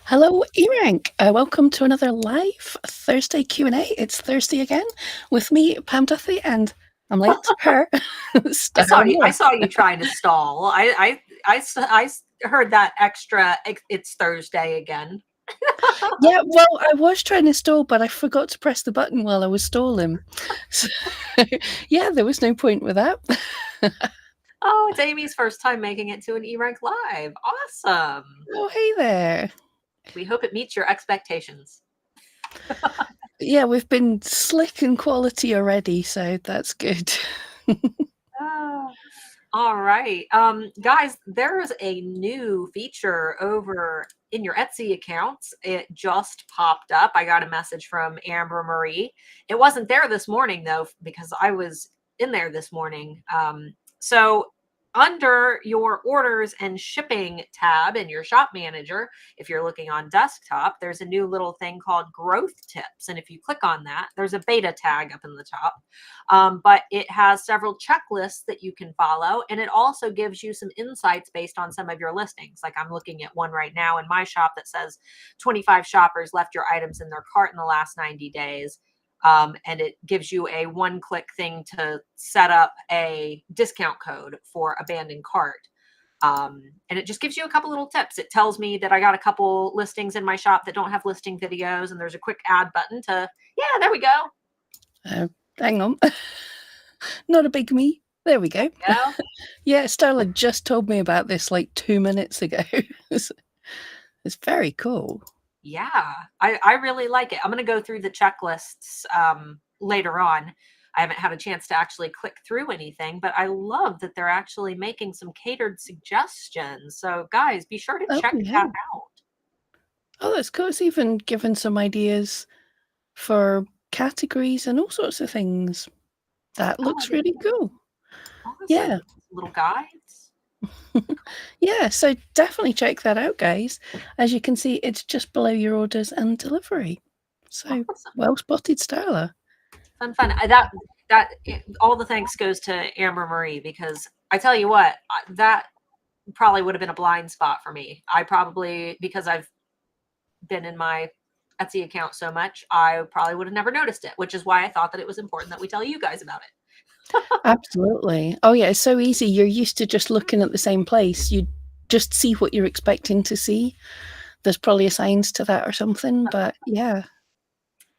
Hello, eRank. Welcome to another live Thursday Q&A. It's Thursday again with me, Pam Duthie, and I'm late. Her, I saw you trying to stall. I heard that extra. It's Thursday again. Yeah, well, I was trying to stall, but I forgot to press the button while I was stalling. So, yeah, there was no point with that. Oh, it's Amy's first time making it to an eRank Live. Awesome. Oh, hey there. We hope it meets your expectations. Yeah, we've been slick and quality already, so that's good. All right. Guys, there is a new feature over in your Etsy accounts. It just popped up. I got a message from Amber Marie. It wasn't there this morning, though, because I was in there this morning. So under your orders and shipping tab in your shop manager, if you're looking on desktop, there's a new little thing called growth tips. And if you click on that, there's a beta tag up in the top. But it has several checklists that you can follow. And it also gives you some insights based on some of your listings. Like I'm looking at one right now in my shop that says 25 shoppers left your items in their cart in the last 90 days. And it gives you a one-click thing to set up a discount code for abandoned cart. And it just gives you a couple little tips. It tells me that I got a couple listings in my shop that don't have listing videos, and there's a quick add button to, yeah, there we go. Hang on. Not a big me. There we go. Yeah, Starla just told me about this like 2 minutes ago. It's very cool. Yeah, I really like it. I'm going to go through the checklists later on. I haven't had a chance to actually click through anything, but I love that they're actually making some catered suggestions. So guys, be sure to check that out. Oh, that's cool. It's even given some ideas for categories and all sorts of things. That looks really cool. Awesome. Yeah. Little guides. Yeah, so definitely check that out, guys. As you can see, it's just below your orders and delivery. So awesome. Well spotted, Starla. Fun. All the thanks goes to Amber Marie, because I tell you what, that probably would have been a blind spot for me. I probably, because I've been in my Etsy account so much, I probably would have never noticed it, which is why I thought that it was important that we tell you guys about it. Absolutely. Oh yeah, it's so easy. You're used to just looking at the same place. You just see what you're expecting to see. There's probably assigns to that or something, but yeah.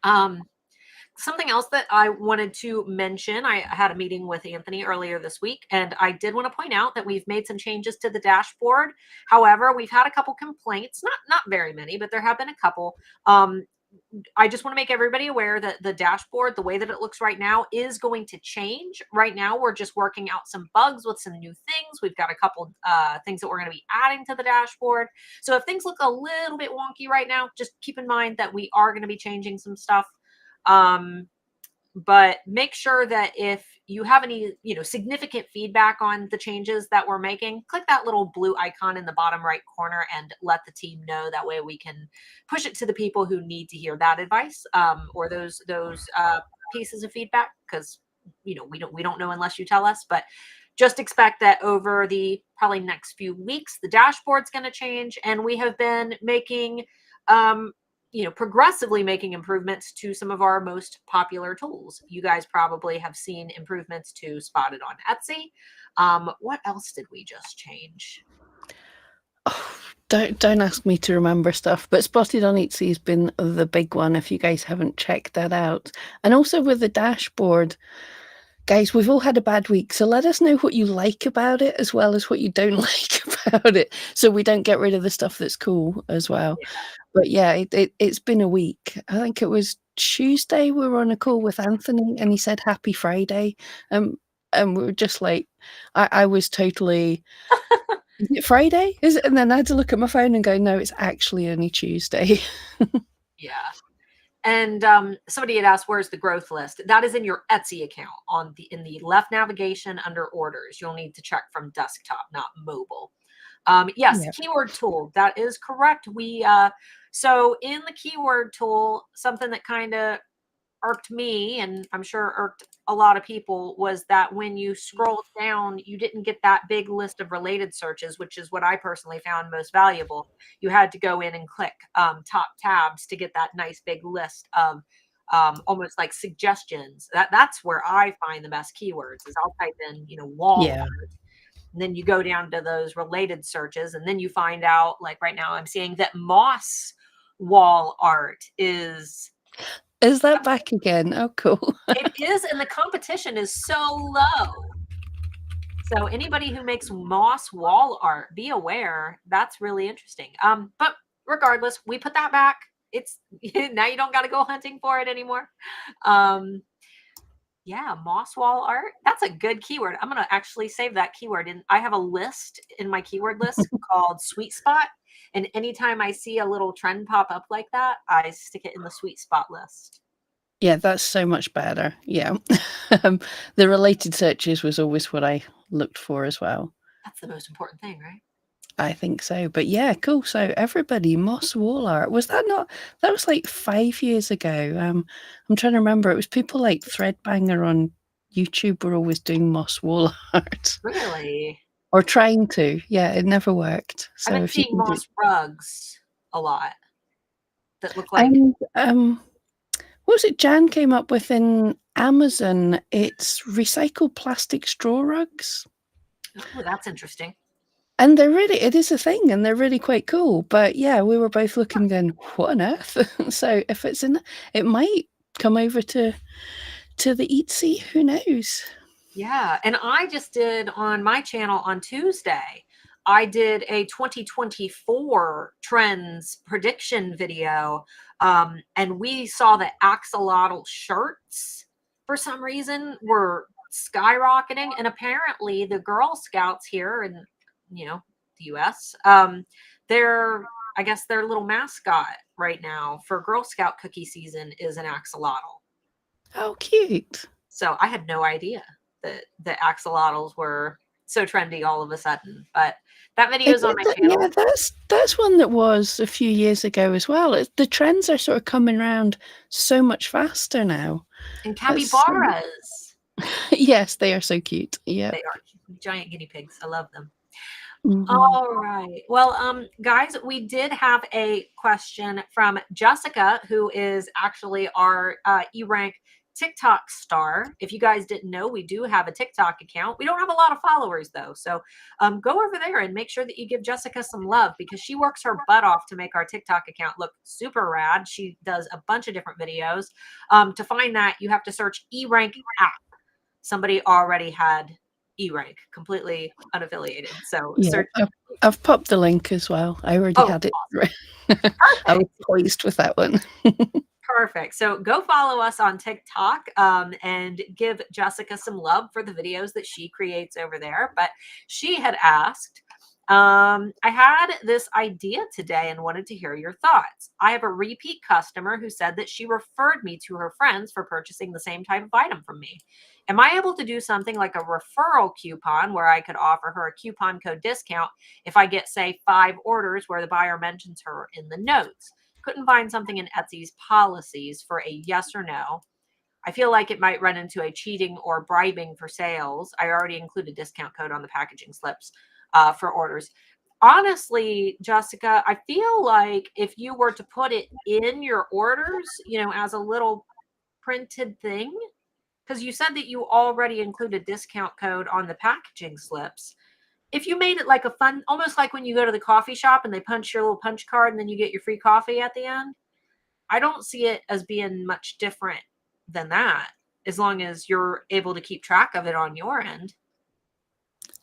Something else that I wanted to mention, I had a meeting with Anthony earlier this week, and I did want to point out that we've made some changes to the dashboard. However, we've had a couple complaints, not very many, but there have been a couple. I just want to make everybody aware that the dashboard, the way that it looks right now, is going to change. Right now, we're just working out some bugs with some new things. We've got a couple things that we're going to be adding to the dashboard. So if things look a little bit wonky right now, just keep in mind that we are going to be changing some stuff. But make sure that if you have any, significant feedback on the changes that we're making, click that little blue icon in the bottom right corner and let the team know. That way we can push it to the people who need to hear that advice, or those pieces of feedback, because we don't know unless you tell us. But just expect that over the probably next few weeks, the dashboard's going to change, and we have been making progressively making improvements to some of our most popular tools. You guys probably have seen improvements to Spotted on Etsy. What else did we just change? Oh, don't ask me to remember stuff, but Spotted on Etsy has been the big one if you guys haven't checked that out. And also with the dashboard, guys, we've all had a bad week, so let us know what you like about it as well as what you don't like about it, so we don't get rid of the stuff that's cool as well. Yeah. But yeah, it's been a week. I think it was Tuesday we were on a call with Anthony, and he said Happy Friday, and we were just like, I was totally, is it Friday? Is it? And then I had to look at my phone and go, no, it's actually only Tuesday. Yeah. And somebody had asked, where's the growth list? That is in your Etsy account in the left navigation under orders. You'll need to check from desktop, not mobile. Yes, yep. Keyword tool. That is correct. So in the keyword tool, something that kind of irked me, and I'm sure irked a lot of people was that when you scrolled down, you didn't get that big list of related searches, which is what I personally found most valuable. You had to go in and click top tabs to get that nice big list of almost like suggestions. That's where I find the best keywords is I'll type in, wall Yeah. art. And then you go down to those related searches, and then you find out, like right now, I'm seeing that moss wall art is Is that back again? Oh, cool. it is, and the competition is so low. So anybody who makes moss wall art, be aware. That's really interesting. But regardless, we put that back. It's now you don't got to go hunting for it anymore. Um, yeah, moss wall art. That's a good keyword. I'm gonna actually save that keyword. And I have a list in my keyword list called sweet spot. And anytime I see a little trend pop up like that, I stick it in the sweet spot list. Yeah, that's so much better. Yeah. The related searches was always what I looked for as well. That's the most important thing, right? I think so. But yeah, cool. So everybody, moss wall art. Was that not that was like 5 years ago? I'm trying to remember. It was people like Threadbanger on YouTube were always doing moss wall art. Really? Or trying to. Yeah, it never worked. I've So been if you seeing can do moss rugs a lot that look like and what was it Jan came up with in Amazon? It's recycled plastic straw rugs. oh, that's interesting. And they're really it is a thing, and they're really quite cool. But yeah, we were both looking going, "What on earth?" So if it's in it might come over to the Etsy, who knows? Yeah, and I just did on my channel on Tuesday, I did a 2024 trends prediction video. And we saw that axolotl shirts for some reason were skyrocketing. And apparently the Girl Scouts here in, the US, I guess their little mascot right now for Girl Scout cookie season is an axolotl. Oh, cute. So I had no idea that the axolotls were so trendy all of a sudden. But that video is on my Yeah, channel. that's one that was a few years ago as well. The trends are sort of coming around so much faster now. And That's capybaras. yes, they are so cute. Yeah. They are giant guinea pigs. I love them. Mhm. All right. Well, guys, we did have a question from Jessica, who is actually our eRank TikTok star. If you guys didn't know, we do have a TikTok account. We don't have a lot of followers though, so go over there and make sure that you give Jessica some love because she works her butt off to make our TikTok account look super rad. She does a bunch of different videos. To find that, you have to search eRank app. Somebody already had eRank, completely unaffiliated. So Yeah, search. I've popped the link as well. I already Oh, had it. awesome. I was Perfect. pleased with that one. Perfect. So go follow us on TikTok and give Jessica some love for the videos that she creates over there. But she had asked, I had this idea today and wanted to hear your thoughts. I have a repeat customer who said that she referred me to her friends for purchasing the same type of item from me. Am I able to do something like a referral coupon where I could offer her a coupon code discount if I get, say, 5 orders where the buyer mentions her in the notes? Couldn't find something in Etsy's policies for a yes or no. I feel like it might run into a cheating or bribing for sales. I already included discount code on the packaging slips for orders. Honestly, Jessica, I feel like if you were to put it in your orders, as a little printed thing, because you said that you already included discount code on the packaging slips. If you made it like a fun, almost like when you go to the coffee shop and they punch your little punch card and then you get your free coffee at the end, I don't see it as being much different than that, as long as you're able to keep track of it on your end.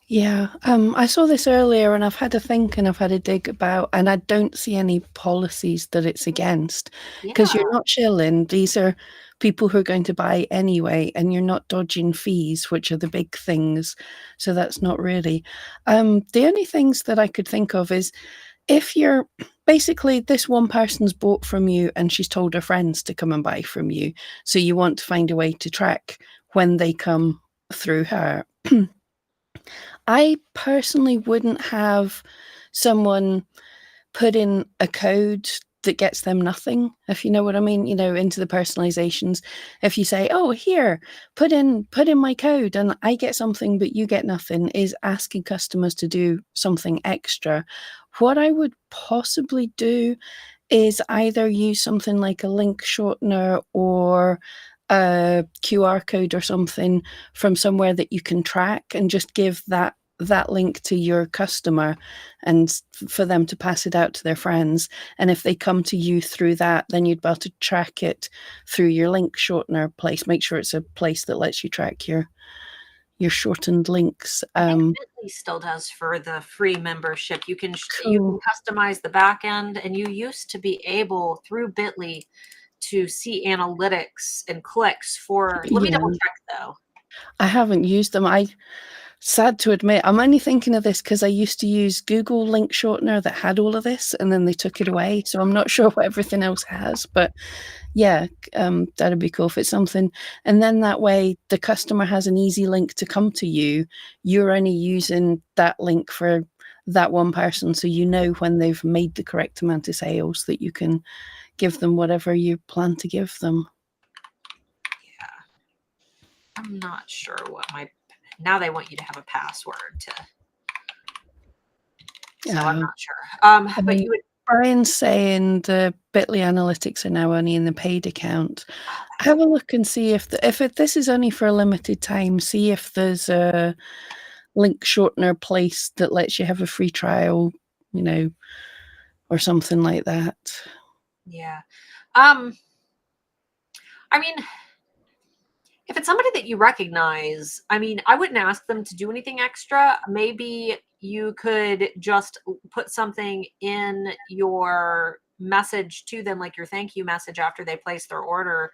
Yeah, I saw this earlier and I've had a think and I've had a dig about, and I don't see any policies that it's against because Yeah. you're not shilling. These are people who are going to buy anyway, and you're not dodging fees, which are the big things. So that's not really. The only things that I could think of is if you're basically this one person's bought from you and she's told her friends to come and buy from you. So you want to find a way to track when they come through her. I personally wouldn't have someone put in a code that gets them nothing, if you know what I mean, into the personalizations. If you say, oh, here, put in my code and I get something, but you get nothing, is asking customers to do something extra. What I would possibly do is either use something like a link shortener or a QR code or something from somewhere that you can track, and just give that link to your customer and for them to pass it out to their friends. And if they come to you through that, then you'd be able to track it through your link shortener place. Make sure it's a place that lets you track your shortened links. I think Bitly still does for the free membership. You can customize the back end, and you used to be able through Bitly to see analytics and clicks for. Let me double check though. I haven't used them. Sad to admit, I'm only thinking of this because I used to use Google Link Shortener that had all of this, and then they took it away. So I'm not sure what everything else has, but yeah, that'd be cool if it's something. And then that way the customer has an easy link to come to you. You're only using that link for that one person, so you know when they've made the correct amount of sales that you can give them whatever you plan to give them. Yeah. I'm not sure what now they want you to have a password to. So I'm not sure. But you would. Brian's saying the Bitly analytics are now only in the paid account. Have a look and see if this is only for a limited time. See if there's a link shortener place that lets you have a free trial, or something like that. Yeah. I mean, if it's somebody that you recognize, I mean, I wouldn't ask them to do anything extra. Maybe you could just put something in your message to them, like your thank you message after they place their order,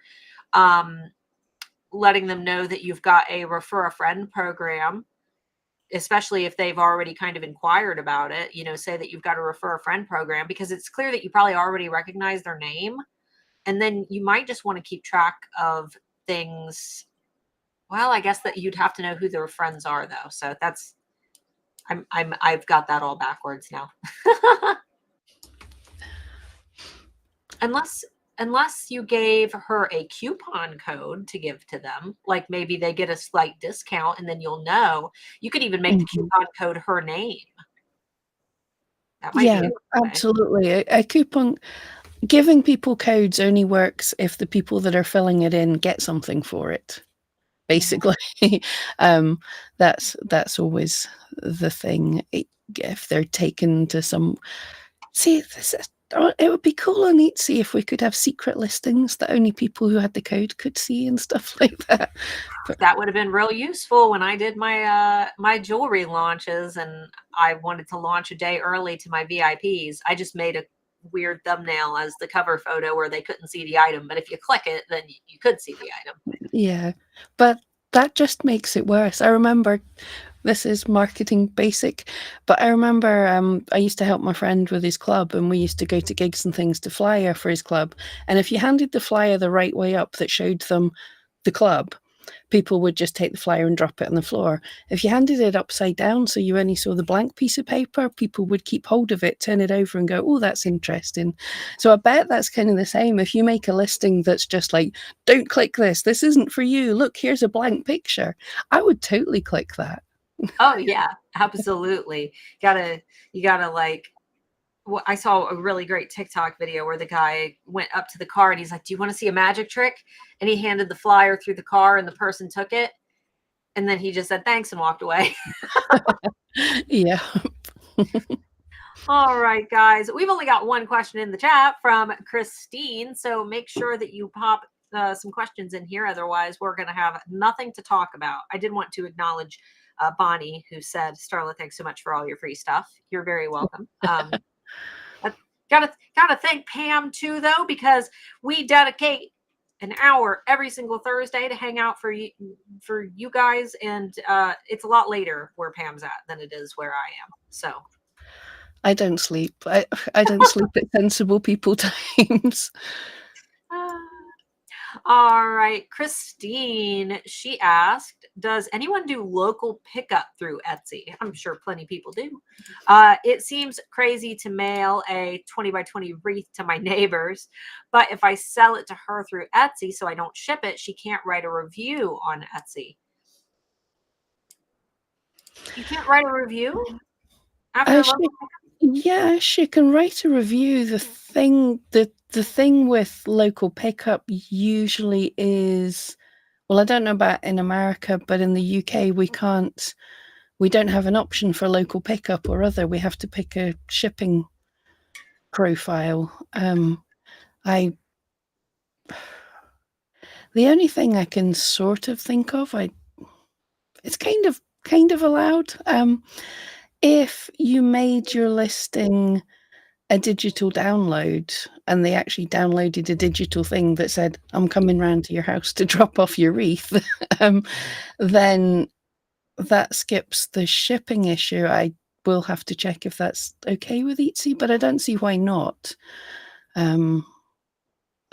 letting them know that you've got a refer a friend program, especially if they've already kind of inquired about it. Say that you've got a refer a friend program, because it's clear that you probably already recognize their name. And then you might just want to keep track of things. Well, I guess that you'd have to know who their friends are though. So that's, I've got that all backwards now. Unless you gave her a coupon code to give to them, like maybe they get a slight discount, and then you'll know. You could even make the coupon code her name. That might be absolutely. A coupon, giving people codes only works if the people that are filling it in get something for it. Basically, that's always the thing. If they're taken to some, it would be cool on Etsy if we could have secret listings that only people who had the code could see and stuff like that. But that would have been real useful when I did my my jewelry launches, and I wanted to launch a day early to my VIPs. I just made a weird thumbnail as the cover photo where they couldn't see the item, but if you click it, then you could see the item. Yeah, but that just makes it worse. I remember, this is marketing basic, but I remember I used to help my friend with his club, and we used to go to gigs and things to flyer for his club. And if you handed the flyer the right way up that showed them the club, people would just take the flyer and drop it on the floor. If you handed it upside down so you only saw the blank piece of paper, people would keep hold of it, turn it over and go, oh, that's interesting. So I bet that's kind of the same. If you make a listing that's just like, don't click this isn't for you, look, here's a blank picture, I would totally click that. Oh yeah, absolutely. You gotta like, I saw a really great TikTok video where the guy went up to the car and he's like, do you want to see a magic trick? And he handed the flyer through the car and the person took it. And then he just said, thanks, and walked away. Yeah. All right, guys, we've only got one question in the chat from Christine. So make sure that you pop some questions in here. Otherwise, we're going to have nothing to talk about. I did want to acknowledge Bonnie, who said, Starla, thanks so much for all your free stuff. You're very welcome. Gotta thank Pam too, though, because we dedicate an hour every single Thursday to hang out for you guys, and it's a lot later where Pam's at than it is where I am. So I don't sleep. I don't sleep at sensible people times. All right, Christine, she asked, does anyone do local pickup through Etsy? I'm sure plenty of people do. It seems crazy to mail a 20 by 20 wreath to my neighbors, but if I sell it to her through Etsy so I don't ship it, she can't write a review on Etsy. You can't write a review after She, local? yeah, she can write a review. The thing with local pickup usually is, well, I don't know about in America, but in the UK we don't have an option for local pickup or other. We have to pick a shipping profile. I The only thing I can sort of think of, it's kind of allowed. If you made your listing a digital download and they actually downloaded a digital thing that said, I'm coming round to your house to drop off your wreath, then that skips the shipping issue. I will have to check if that's okay with Etsy, but I don't see why not.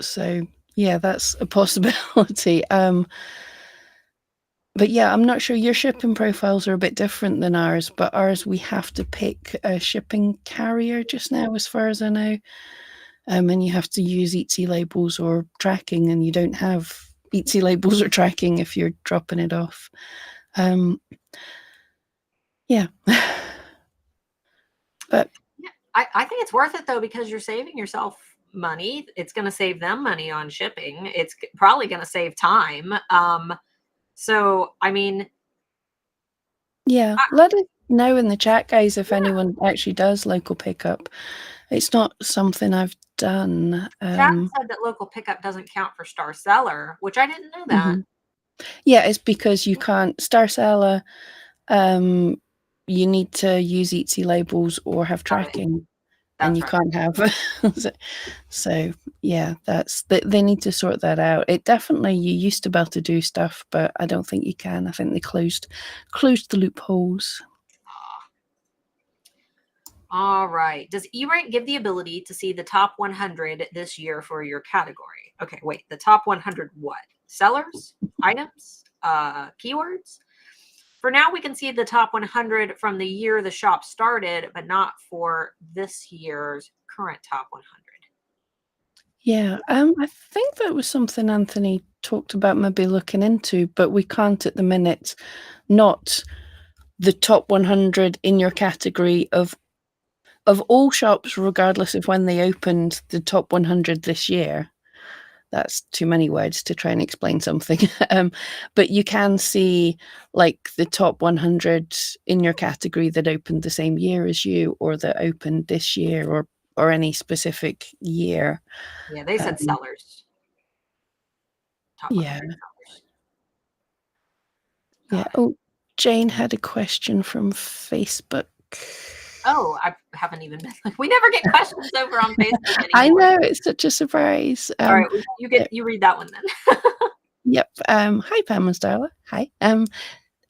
So yeah, that's a possibility. But yeah, I'm not sure. Your shipping profiles are a bit different than ours, but ours, we have to pick a shipping carrier just now, as far as I know. And you have to use Etsy labels or tracking, and you don't have Etsy labels or tracking if you're dropping it off. Yeah. But Yeah, I think it's worth it though, because you're saving yourself money. It's going to save them money on shipping. It's probably going to save time. So, I mean, yeah, I, let us know in the chat, guys, if anyone actually does local pickup. It's not something I've done. Chad said that local pickup doesn't count for Star Seller, which I didn't know that. Mhm. Yeah, it's because you can't Star Seller. You need to use Etsy labels or have Got it. tracking, and That's you right. can't have. So yeah, they need to sort that out. It definitely, you used to be able to do stuff, but I don't think you can. I think they closed the loopholes. All right. Does eRank give the ability to see the top 100 this year for your category? Okay, wait. The top 100 what? Sellers, items, keywords? For now, we can see the top 100 from the year the shop started, but not for this year's current top 100. Yeah, I think that was something Anthony talked about maybe looking into, but we can't at the minute. Not the top 100 in your category of all shops, regardless of when they opened, the top 100 this year. That's too many words to try and explain something. But you can see like the top 100 in your category that opened the same year as you, or that opened this year, or any specific year. Yeah, they said Um, sellers. Top yeah, 100 sellers. yeah. Got it. Oh, Jane had a question from Facebook. Oh, I haven't even been. We never get questions over on Facebook I anymore. know, it's such a surprise. All right, you read that one then. Yep. Hi, Pam and Starla. Hi.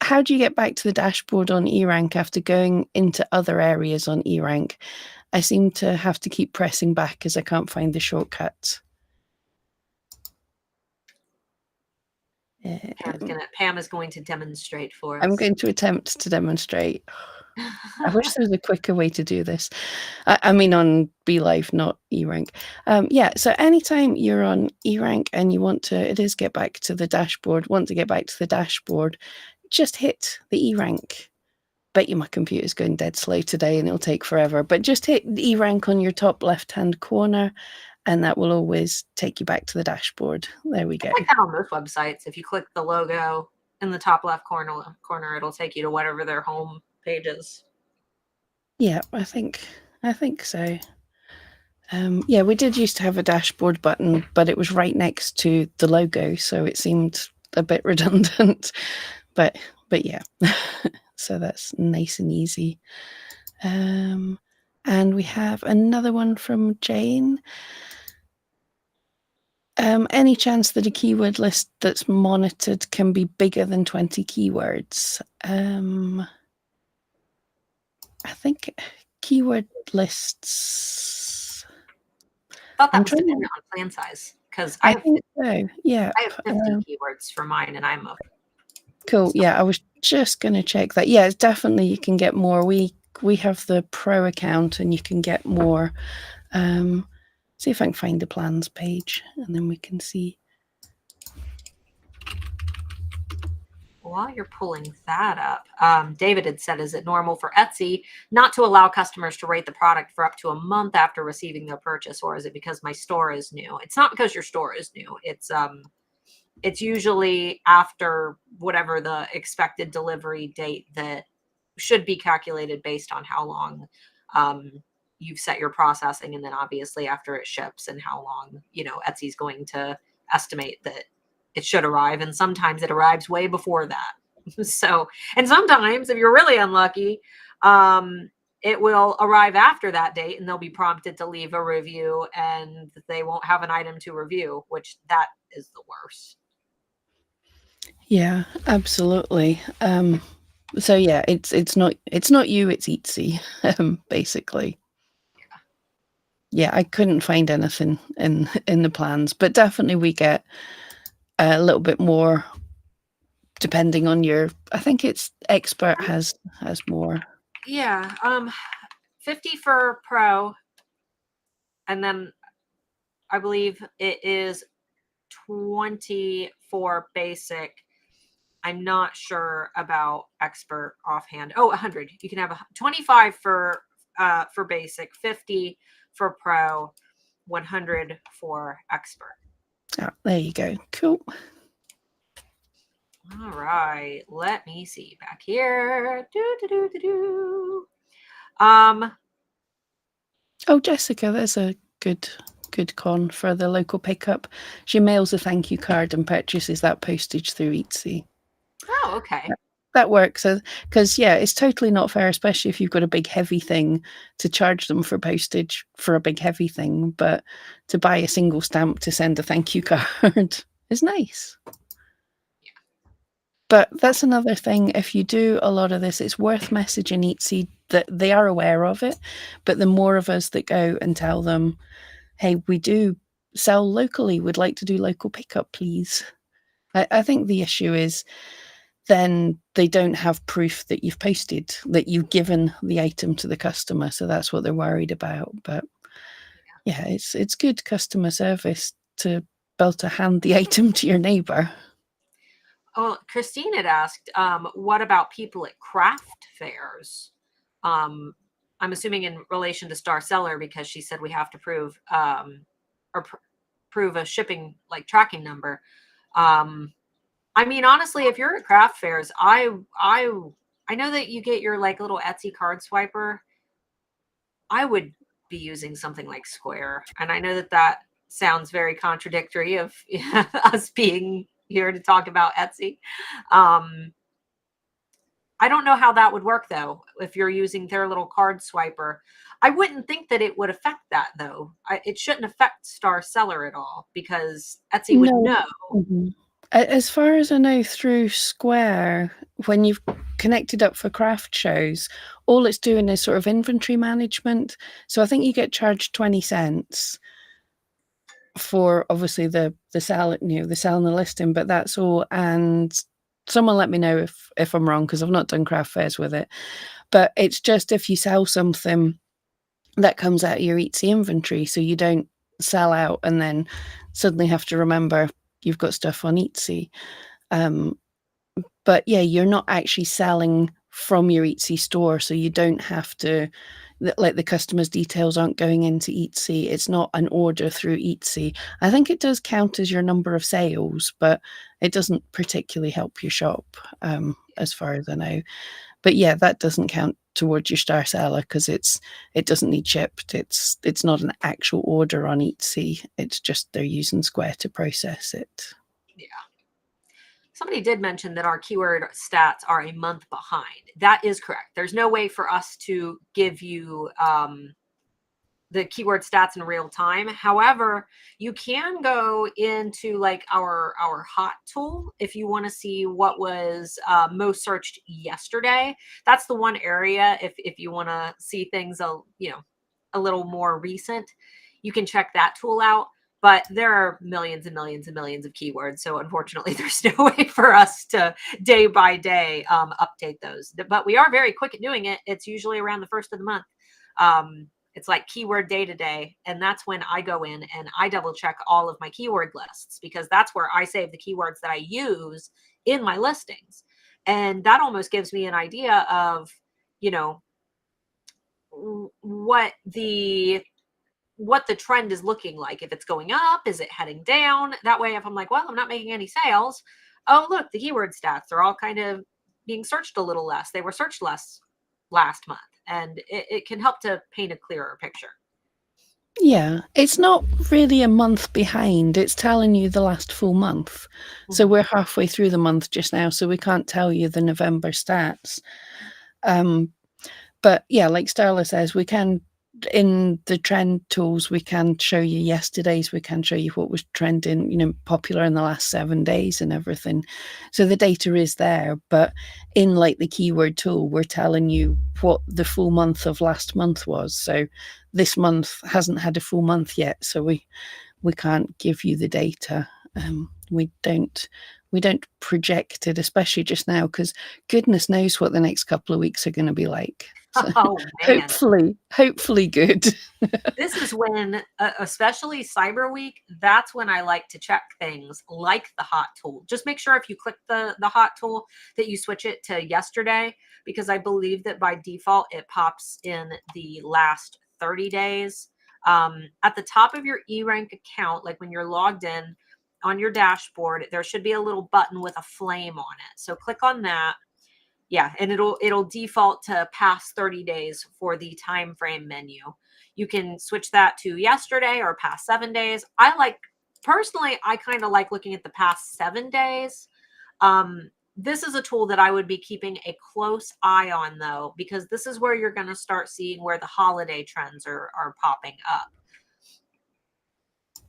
How do you get back to the dashboard on eRank after going into other areas on eRank? I seem to have to keep pressing back as I can't find the shortcut. Pam is going to demonstrate for I'm us. going to attempt to demonstrate. I wish there was a quicker way to do this. I mean, on BeLive, not eRank. Yeah, so anytime you're on eRank and you want to, it is get back to the dashboard, want to get back to the dashboard, just hit the eRank. Bet you my computer's going dead slow today and it'll take forever, but just hit eRank on your top left-hand corner and that will always take you back to the dashboard. There we go. It's like that on most websites. If you click the logo in the top left corner, it'll take you to whatever their home page is. Yeah, I think so. Yeah, we did used to have a dashboard button, but it was right next to the logo, so it seemed a bit redundant. But yeah, so that's nice and easy. And we have another one from Jane. Any chance that a keyword list that's monitored can be bigger than 20 keywords? I think keyword lists. I thought that I'm was trying to. dependent on plan size. Because I think so. Yeah. I have 50 keywords for mine, and I'm a Cool. Yeah, I was just going to check that. Yeah, it's definitely you can get more. We have the pro account, and you can get more. See if I can find the plans page, and then we can see. while you're pulling that up, David had said, is it normal for Etsy not to allow customers to rate the product for up to a month after receiving their purchase, or is it because my store is new? It's not because your store is new. It's usually after whatever the expected delivery date that should be calculated based on how long you've set your processing, and then obviously after it ships and how long Etsy's going to estimate that it should arrive, and sometimes it arrives way before that. So, and sometimes if you're really unlucky, it will arrive after that date, and they'll be prompted to leave a review, and they won't have an item to review, which that is the worst. Yeah, absolutely. So yeah, it's not you, it's Etsy, basically. Yeah, I couldn't find anything in the plans, but definitely we get a little bit more depending on your. I think it's expert has more. Yeah, 50 for pro, and then I believe it is 20 for basic. I'm not sure about expert offhand. Oh, 100. You can have 25 for basic, 50 for pro, 100 for expert. Oh, there you go. Cool. All right. Let me see back here. Oh, Jessica, there's a good con for the local pickup. She mails a thank you card and purchases that postage through Etsy. Oh, okay. That works, because yeah, it's totally not fair, especially if you've got a big heavy thing, to charge them for postage for a big heavy thing, but to buy a single stamp to send a thank you card is nice. But that's another thing. If you do a lot of this, it's worth messaging Etsy that they are aware of it. But the more of us that go and tell them, hey, we do sell locally, we'd like to do local pickup, please. I think the issue is then they don't have proof that you've posted, that you've given the item to the customer. So that's what they're worried about. But yeah, it's good customer service to be able to hand the item to your neighbor. Oh, Christine had asked, what about people at craft fairs? I'm assuming in relation to Star Seller, because she said we have to prove prove a shipping tracking number. I mean, honestly, if you're at craft fairs, I know that you get your little Etsy card swiper. I would be using something like Square, and I know that that sounds very contradictory of us being here to talk about Etsy. I don't know how that would work though. If you're using their little card swiper, I wouldn't think that it would affect that though. It shouldn't affect Star Seller at all, because Etsy would No. know. Mhm. As far as I know, through Square, when you've connected up for craft shows, all it's doing is sort of inventory management. So I think you get charged 20 cents for obviously the sell, the sell and the listing, but that's all. And someone let me know if I'm wrong, because I've not done craft fairs with it. But it's just if you sell something that comes out of your Etsy inventory, so you don't sell out and then suddenly have to remember you've got stuff on Etsy. But yeah, you're not actually selling from your Etsy store, so you don't have to, like, the customer's details aren't going into Etsy. It's not an order through Etsy. I think it does count as your number of sales, but it doesn't particularly help your shop, as far as I know. But yeah, that doesn't count towards your Star Seller, because it doesn't need shipped. It's not an actual order on Etsy. It's just they're using Square to process it. Yeah. Somebody did mention that our keyword stats are a month behind. That is correct. There's no way for us to give you the keyword stats in real time. However, you can go into our hot tool if you want to see what was most searched yesterday. That's the one area if you want to see things a little more recent, you can check that tool out. but there are millions and millions and millions of keywords. So unfortunately, there's no way for us to day by day update those. But we are very quick at doing it. It's usually around the first of the month. It's like keyword day to day. And that's when I go in and I double check all of my keyword lists, because that's where I save the keywords that I use in my listings. And that almost gives me an idea of, you know, what the trend is looking like. If it's going up, is it heading down? That way, if I'm like, well, I'm not making any sales, oh, look, the keyword stats are all kind of being searched a little less. They were searched less last month. And it can help to paint a clearer picture. Yeah, it's not really a month behind. It's telling you the last full month. So we're halfway through the month just now, so we can't tell you the November stats. But yeah, like Starla says, we can, in the trend tools, we can show you yesterday's, we can show you what was trending, you know, popular in the last 7 days and everything. So the data is there, but in like the keyword tool, we're telling you what the full month of last month was. So this month hasn't had a full month yet, so we can't give you the data. We don't project it, especially just now, because goodness knows what the next couple of weeks are going to be like. So Oh man, hopefully good. this is when, especially Cyber Week, that's when I like to check things like the hot tool. Just make sure if you click the hot tool that you switch it to yesterday, because I believe that by default it pops in the last 30 days. At the top of your eRank account, like when you're logged in on your dashboard, there should be a little button with a flame on it. So click on that. Yeah, and it'll default to past 30 days for the time frame menu. You can switch that to yesterday or past 7 days. Personally, I kind of like looking at the past 7 days. This is a tool that I would be keeping a close eye on, though, because this is where you're going to start seeing where the holiday trends are popping up.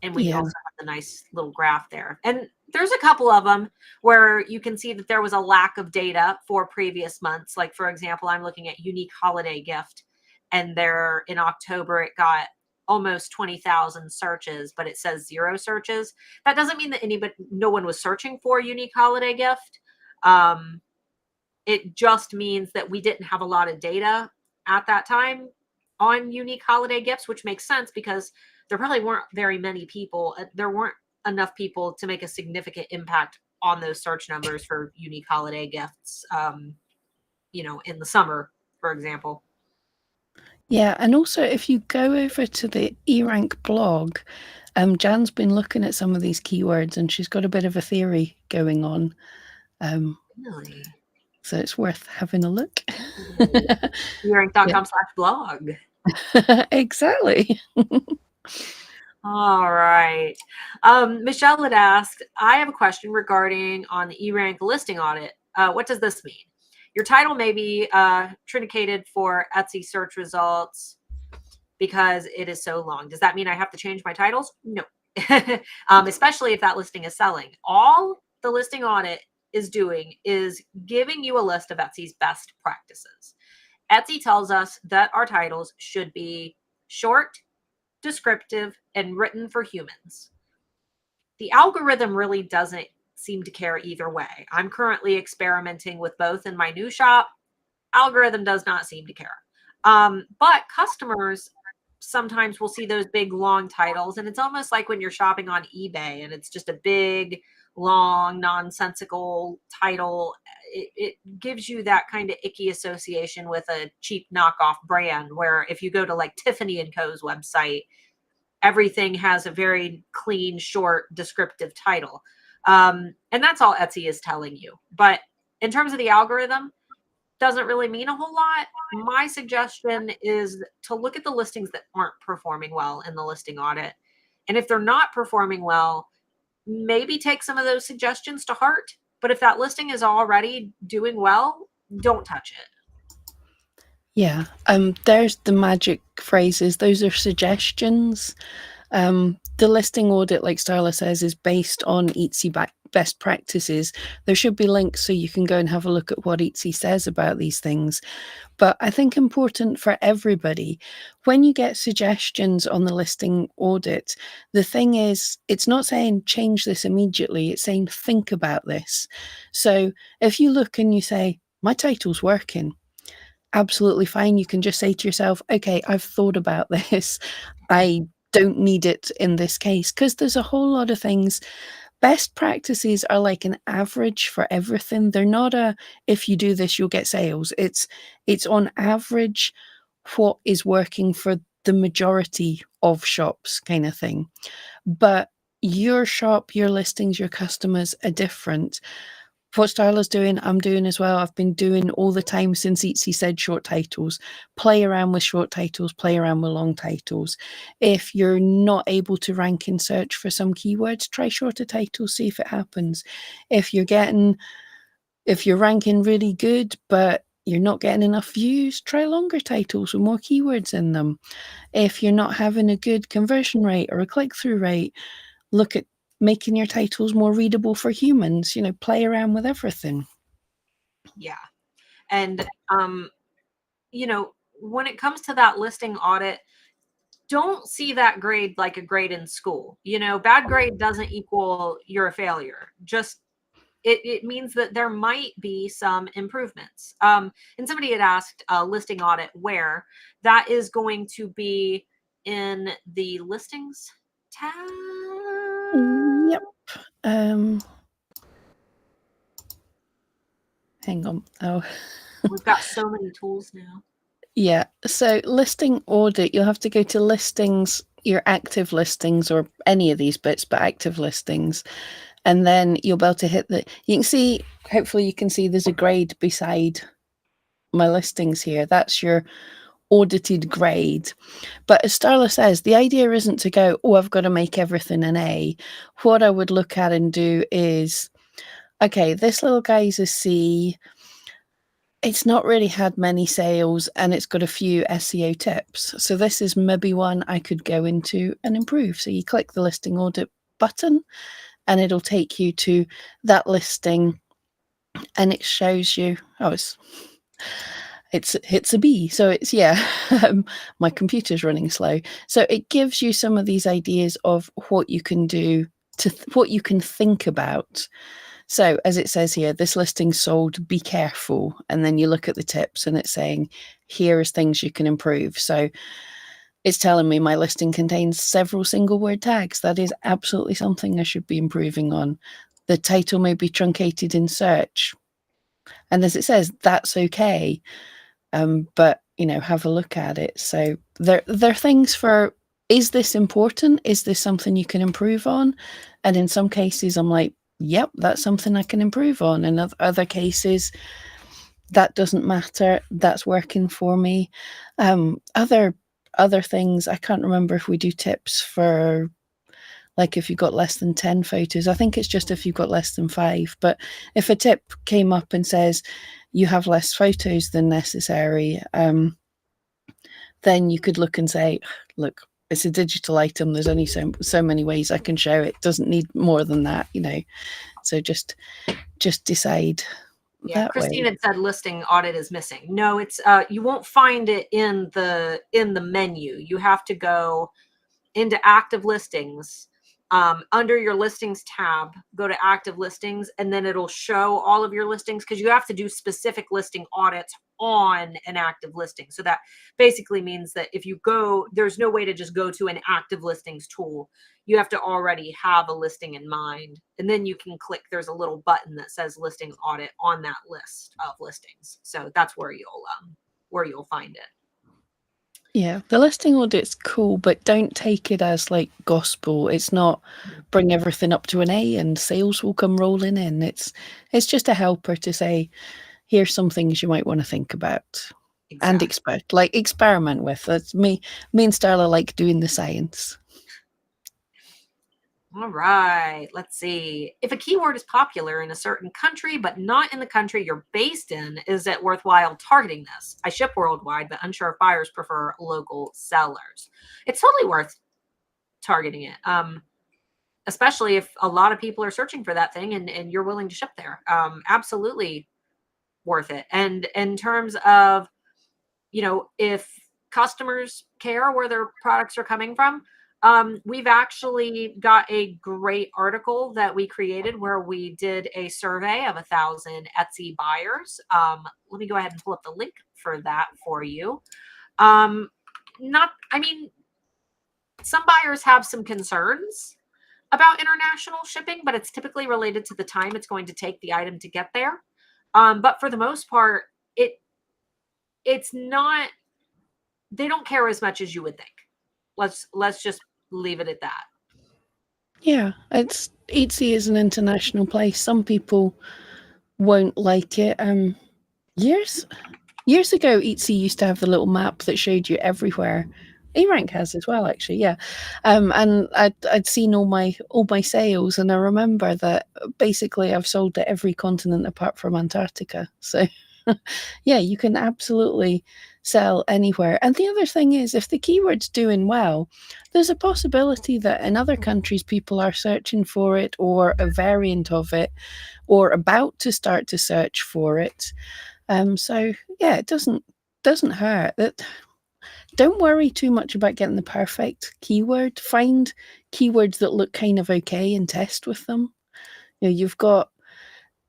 And we also have the nice little graph there. And there's a couple of them where you can see that there was a lack of data for previous months. Like, for example, I'm looking at unique holiday gift, and there in October, it got almost 20,000 searches, but it says 0 searches. That doesn't mean that no one was searching for unique holiday gift. It just means that we didn't have a lot of data at that time on unique holiday gifts, which makes sense because there probably weren't very many people. There weren't enough people to make a significant impact on those search numbers for unique holiday gifts, in the summer, for example. Yeah, and also if you go over to the eRank blog, Jan's been looking at some of these keywords and she's got a bit of a theory going on. Really? So it's worth having a look. eRank.com/blog. Exactly. All right. Michelle had asked, I have a question regarding on the eRank listing audit. What does this mean? Your title may be truncated for Etsy search results because it is so long. Does that mean I have to change my titles? No. Especially if that listing is selling. All the listing audit is doing is giving you a list of Etsy's best practices. Etsy tells us that our titles should be short, descriptive, and written for humans. The algorithm really doesn't seem to care either way. I'm currently experimenting with both in my new shop. Algorithm does not seem to care. But customers sometimes will see those big, long titles, and it's almost like when you're shopping on eBay and it's just a big, long, nonsensical title. It gives you that kind of icky association with a cheap knockoff brand, where if you go to like Tiffany & Co.'s website, everything has a very clean, short, descriptive title. And that's all Etsy is telling you. But in terms of the algorithm, doesn't really mean a whole lot. My suggestion is to look at the listings that aren't performing well in the listing audit. And if they're not performing well, maybe take some of those suggestions to heart. But if that listing is already doing well, don't touch it. Yeah. There's the magic phrases. Those are suggestions. the listing audit, like Starla says, is based on Etsy best practices. There should be links so you can go and have a look at what Etsy says about these things. But I think important for everybody, when you get suggestions on the listing audit, the thing is, it's not saying change this immediately, it's saying think about this. So if you look and you say, my title's working, absolutely fine. You can just say to yourself, okay, I've thought about this. I don't need it in this case, because there's a whole lot of things. Best practices are like an average for everything. They're not a, if you do this, you'll get sales. It's on average what is working for the majority of shops kind of thing. But your shop, your listings, your customers are different. What Starla's doing, I'm doing as well. I've been doing all the time since Etsy said short titles. Play around with short titles, play around with long titles. If you're not able to rank in search for some keywords, try shorter titles, see if it happens. If you're ranking really good, but you're not getting enough views, try longer titles with more keywords in them. If you're not having a good conversion rate or a click-through rate, look at making your titles more readable for humans. Play around with everything. Yeah. And, when it comes to that listing audit, don't see that grade like a grade in school. Bad grade doesn't equal you're a failure. Just it means that there might be some improvements. And somebody had asked listing audit where. That is going to be in the listings tab. Yep. Hang on. Oh, We've got so many tools now. yeah. So listing audit, you'll have to go to listings, your active listings, or any of these bits, but active listings. And then you'll be able to hit you can see, hopefully you can see there's a grade beside my listings here. That's your audited grade. But as Starla says, the idea isn't to go, oh, I've got to make everything an A. What I would look at and do is, okay, this little guy's a C. It's not really had many sales and it's got a few SEO tips. So this is maybe one I could go into and improve. So you click the listing audit button and it'll take you to that listing and it shows you, it's a B. So it's, yeah, my computer's running slow. So it gives you some of these ideas of what you can do, what you can think about. So as it says here, this listing sold, be careful. And then you look at the tips and it's saying, here is things you can improve. So it's telling me my listing contains several single word tags. That is absolutely something I should be improving on. The title may be truncated in search. And as it says, that's okay. But have a look at it. So there are things for, is this important? Is this something you can improve on? And in some cases, I'm like, yep, that's something I can improve on. And other cases, that doesn't matter. That's working for me. Other things, I can't remember if we do tips for, like, if you've got less than 10 photos. I think it's just if you've got less than 5. But if a tip came up and says you have less photos than necessary, then you could look and say, look, it's a digital item. There's only so many ways I can show it. Doesn't need more than that, So just decide Yeah, that Christine way. had said listing audit is missing. No, it's you won't find it in the menu. You have to go into active listings. Under your listings tab, go to active listings, and then it'll show all of your listings, because you have to do specific listing audits on an active listing. So that basically means that if you go, there's no way to just go to an active listings tool. You have to already have a listing in mind, and then you can click, there's a little button that says listing audit on that list of listings. So that's where you'll find it. Yeah, the listing audit's cool, but don't take it as like gospel. It's not bring everything up to an A and sales will come rolling in. It's just a helper to say, here's some things you might want to think about and Exactly. experiment with. That's me and Starla like doing the science. All right, let's see. If a keyword is popular in a certain country, but not in the country you're based in, is it worthwhile targeting this? I ship worldwide, but unsure if buyers prefer local sellers. It's totally worth targeting it. Especially if a lot of people are searching for that thing and you're willing to ship there. Absolutely worth it. And in terms of, if customers care where their products are coming from, we've actually got a great article that we created where we did a survey of 1,000 Etsy buyers. Let me go ahead and pull up the link for that for you. Some buyers have some concerns about international shipping, but it's typically related to the time it's going to take the item to get there. But for the most part, it's not, they don't care as much as you would think. Let's just leave it at that. Yeah, it's Etsy is an international place. Some people won't like it. Years ago, Etsy used to have the little map that showed you everywhere. eRank has as well, actually, yeah. And I'd seen all my sales, and I remember that basically I've sold to every continent apart from Antarctica. So, yeah, you can absolutely sell anywhere. And the other thing is, if the keyword's doing well, there's a possibility that in other countries people are searching for it, or a variant of it, or about to start to search for it. So yeah, it doesn't hurt. Don't worry too much about getting the perfect keyword. Find keywords that look kind of okay and test with them. You've got,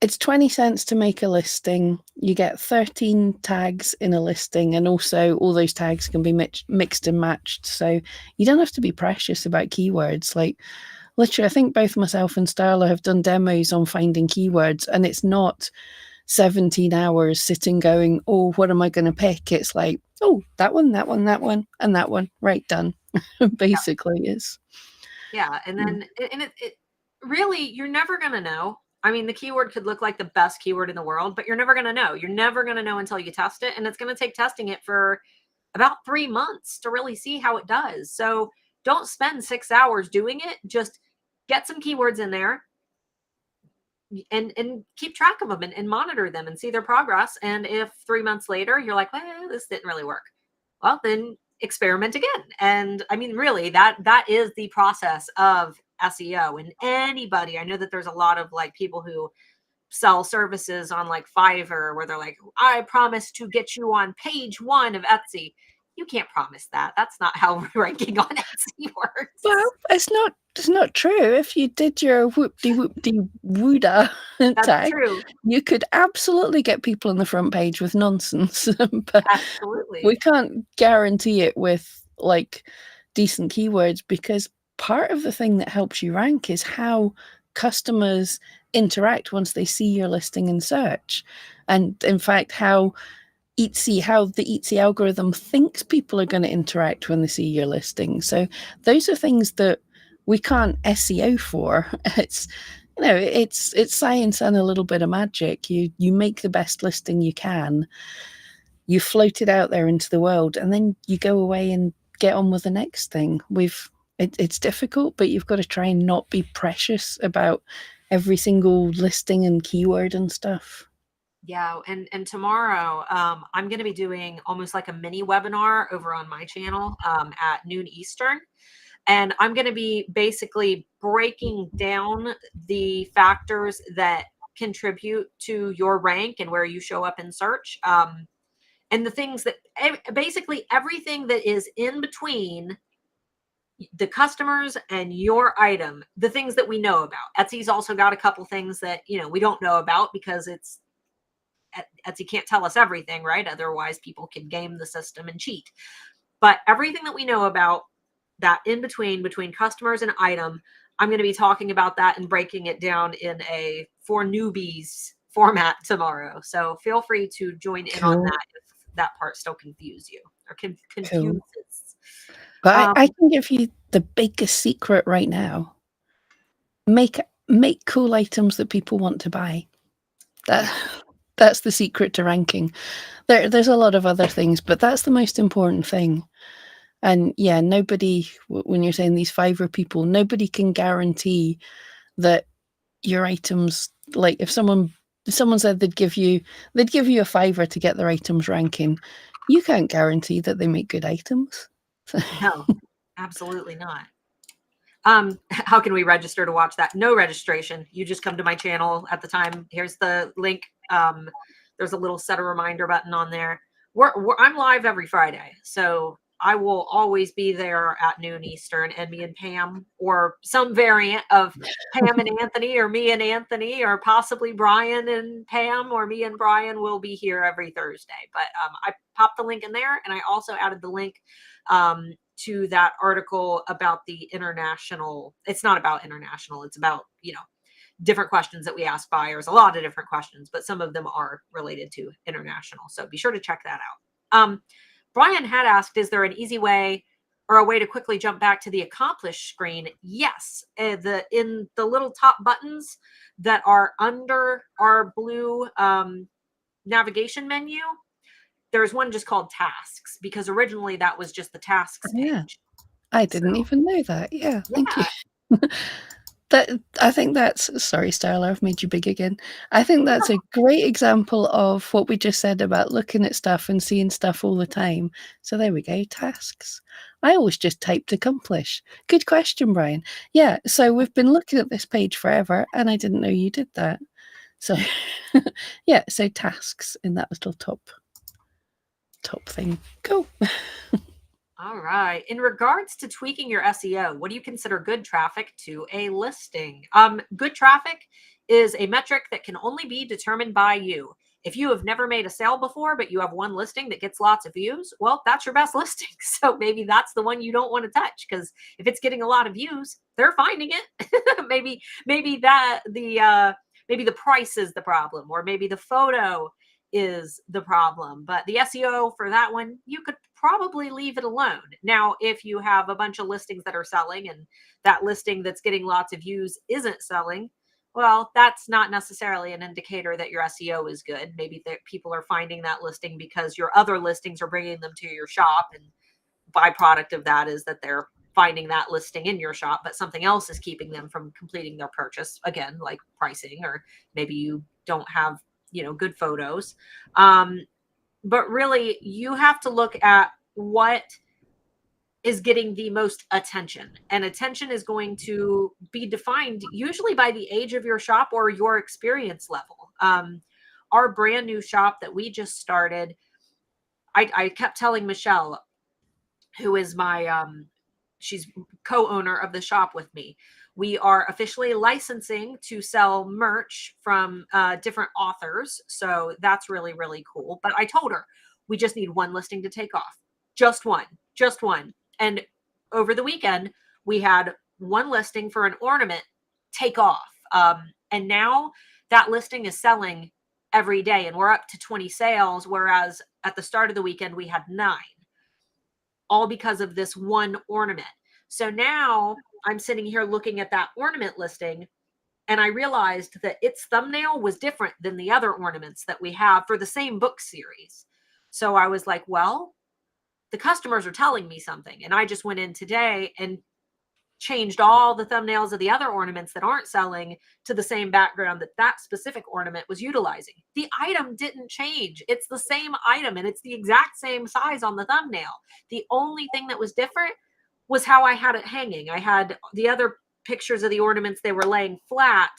it's 20 cents to make a listing. You get 13 tags in a listing, and also all those tags can be mixed and matched. So you don't have to be precious about keywords. Like, literally, I think both myself and Starla have done demos on finding keywords, and it's not 17 hours sitting going, oh, what am I going to pick? It's like, oh, that one, that one, that one, and that one. Right, done. Basically is. Yeah. And then, it really, you're never going to know. I mean, the keyword could look like the best keyword in the world, but you're never going to know. You're never going to know until you test it. And it's going to take testing it for about 3 months to really see how it does. So don't spend 6 hours doing it. Just get some keywords in there and keep track of them and monitor them and see their progress. And if 3 months later you're like, well, this didn't really work, well, then experiment again. And I mean, really, that is the process of SEO. And anybody, I know that there's a lot of like people who sell services on like Fiverr where they're like, I promise to get you on page 1 of Etsy. You can't promise that. That's not how ranking on Etsy works. Well, it's not true. If you did your whoop-de wooda tag, true. You could absolutely get people on the front page with nonsense. But absolutely, we can't guarantee it with like decent keywords, because part of the thing that helps you rank is how customers interact once they see your listing in search. And in fact, how the Etsy algorithm thinks people are going to interact when they see your listing. So those are things that we can't SEO for. It's science and a little bit of magic. You make the best listing you can, you float it out there into the world, and then you go away and get on with the next thing. It's difficult, but you've got to try and not be precious about every single listing and keyword and stuff. Yeah, and tomorrow, I'm going to be doing almost like a mini webinar over on my channel at noon Eastern, and I'm going to be basically breaking down the factors that contribute to your rank and where you show up in search, and the things that basically everything that is in between the customers and your item, the things that we know about. Etsy's also got a couple things that we don't know about because Etsy can't tell us everything, right? Otherwise, people can game the system and cheat. But everything that we know about that in between customers and item, I'm going to be talking about that and breaking it down in a for newbies format tomorrow. So feel free to join in on that if that part still confuses you or confuses. Cool. But I can give you the biggest secret right now. Make cool items that people want to buy. That's the secret to ranking. There's a lot of other things, but that's the most important thing. And yeah, nobody, when you're saying these Fiverr people, nobody can guarantee that your items, like if someone said they'd give you a Fiverr to get their items ranking, you can't guarantee that they make good items. No, absolutely not. How can we register to watch that? No registration. You just come to my channel at the time. Here's the link. There's a little set a reminder button on there. I'm live every Friday, so I will always be there at noon Eastern, and me and Pam, or some variant of Pam and Anthony, or me and Anthony, or possibly Brian and Pam, or me and Brian will be here every Thursday. But I popped the link in there, and I also added the link to that article about the international. It's not about international. It's about, different questions that we ask buyers, a lot of different questions, but some of them are related to international. So be sure to check that out. Brian had asked, is there an easy way or a way to quickly jump back to the accomplish screen? Yes. In the little top buttons that are under our blue navigation menu, there's one just called tasks, because originally that was just the tasks page. Yeah. I didn't even know that. Yeah, thank Yeah. you. I think that's, sorry, Starla, I've made you big again. I think that's a great example of what we just said about looking at stuff and seeing stuff all the time. So there we go, tasks. I always just typed accomplish. Good question, Brian. Yeah, so we've been looking at this page forever, and I didn't know you did that. So yeah, so tasks in that little top thing. Cool. All right. In regards to tweaking your SEO, what do you consider good traffic to a listing? Good traffic is a metric that can only be determined by you. If you have never made a sale before, but you have one listing that gets lots of views, well, that's your best listing. So maybe that's the one you don't want to touch, because if it's getting a lot of views, they're finding it. maybe the price is the problem, or maybe the photo is the problem. But the SEO for that one, you could probably leave it alone. Now, if you have a bunch of listings that are selling, and that listing that's getting lots of views isn't selling, well, that's not necessarily an indicator that your SEO is good. Maybe that people are finding that listing because your other listings are bringing them to your shop, and byproduct of that is that they're finding that listing in your shop, but something else is keeping them from completing their purchase, again, like pricing, or maybe you don't have good photos. But really, you have to look at what is getting the most attention, and attention is going to be defined usually by the age of your shop or your experience level. Our brand new shop that we just started, I kept telling Michelle, who is my she's co-owner of the shop with me, we are officially licensing to sell merch from different authors. So that's really, really cool. But I told her, we just need one listing to take off. Just one. And over the weekend, we had one listing for an ornament take off. And now that listing is selling every day, and we're up to 20 sales. Whereas at the start of the weekend, we had 9, all because of this one ornament. So now I'm sitting here looking at that ornament listing, and I realized that its thumbnail was different than the other ornaments that we have for the same book series. So I was like, well, the customers are telling me something. And I just went in today and changed all the thumbnails of the other ornaments that aren't selling to the same background that that specific ornament was utilizing. The item didn't change. It's the same item, and it's the exact same size on the thumbnail. The only thing that was different was how I had it hanging. I had the other pictures of the ornaments, they were laying flat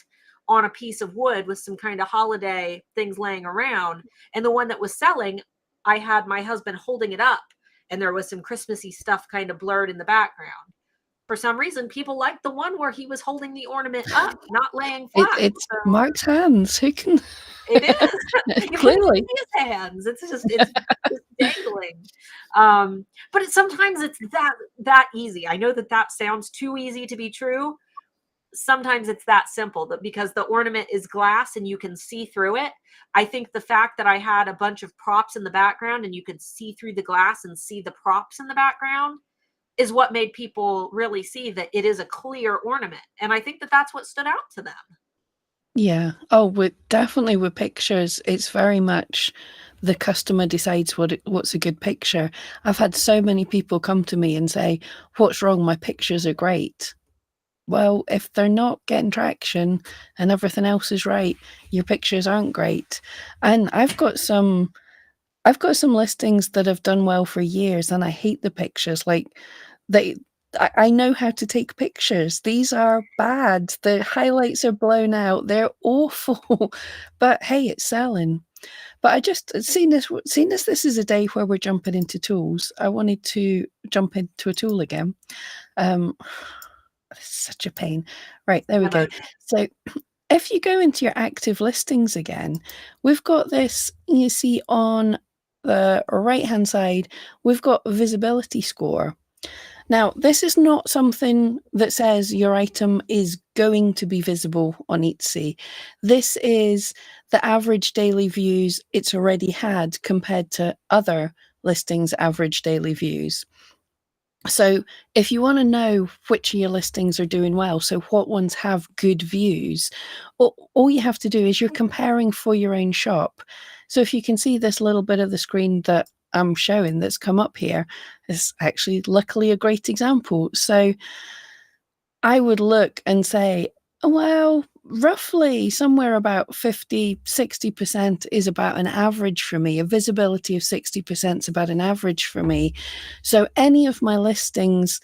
on a piece of wood with some kind of holiday things laying around. And the one that was selling, I had my husband holding it up, and there was some Christmassy stuff kind of blurred in the background. For some reason, people liked the one where he was holding the ornament up, not laying flat. It's Mark's hands. Who can? It is. Clearly, his hands. It's dangling. But sometimes it's that easy. I know that sounds too easy to be true. Sometimes it's that simple, that because the ornament is glass and you can see through it. I think the fact that I had a bunch of props in the background and you could see through the glass and see the props in the background is what made people really see that it is a clear ornament. And I think that that's what stood out to them. Yeah. Oh, definitely with pictures, it's very much the customer decides what's a good picture. I've had so many people come to me and say, what's wrong? My pictures are great. Well, if they're not getting traction and everything else is right, your pictures aren't great. And I've got some listings that have done well for years, and I hate the pictures. Like I know how to take pictures. These are bad. The highlights are blown out. They're awful. But hey, it's selling. But I just seeing as this is a day where we're jumping into tools, I wanted to jump into a tool again. It's such a pain. Right, there we go. So if you go into your active listings again, we've got this, you see on the right-hand side, we've got visibility score. Now, this is not something that says your item is going to be visible on Etsy. This is the average daily views it's already had compared to other listings' average daily views. So if you want to know which of your listings are doing well, so what ones have good views, all you have to do is you're comparing for your own shop. So if you can see this little bit of the screen that I'm showing that's come up here, is actually luckily a great example. So I would look and say, well, roughly somewhere about 50-60% is about an average for me. A visibility of 60% is about an average for me. So any of my listings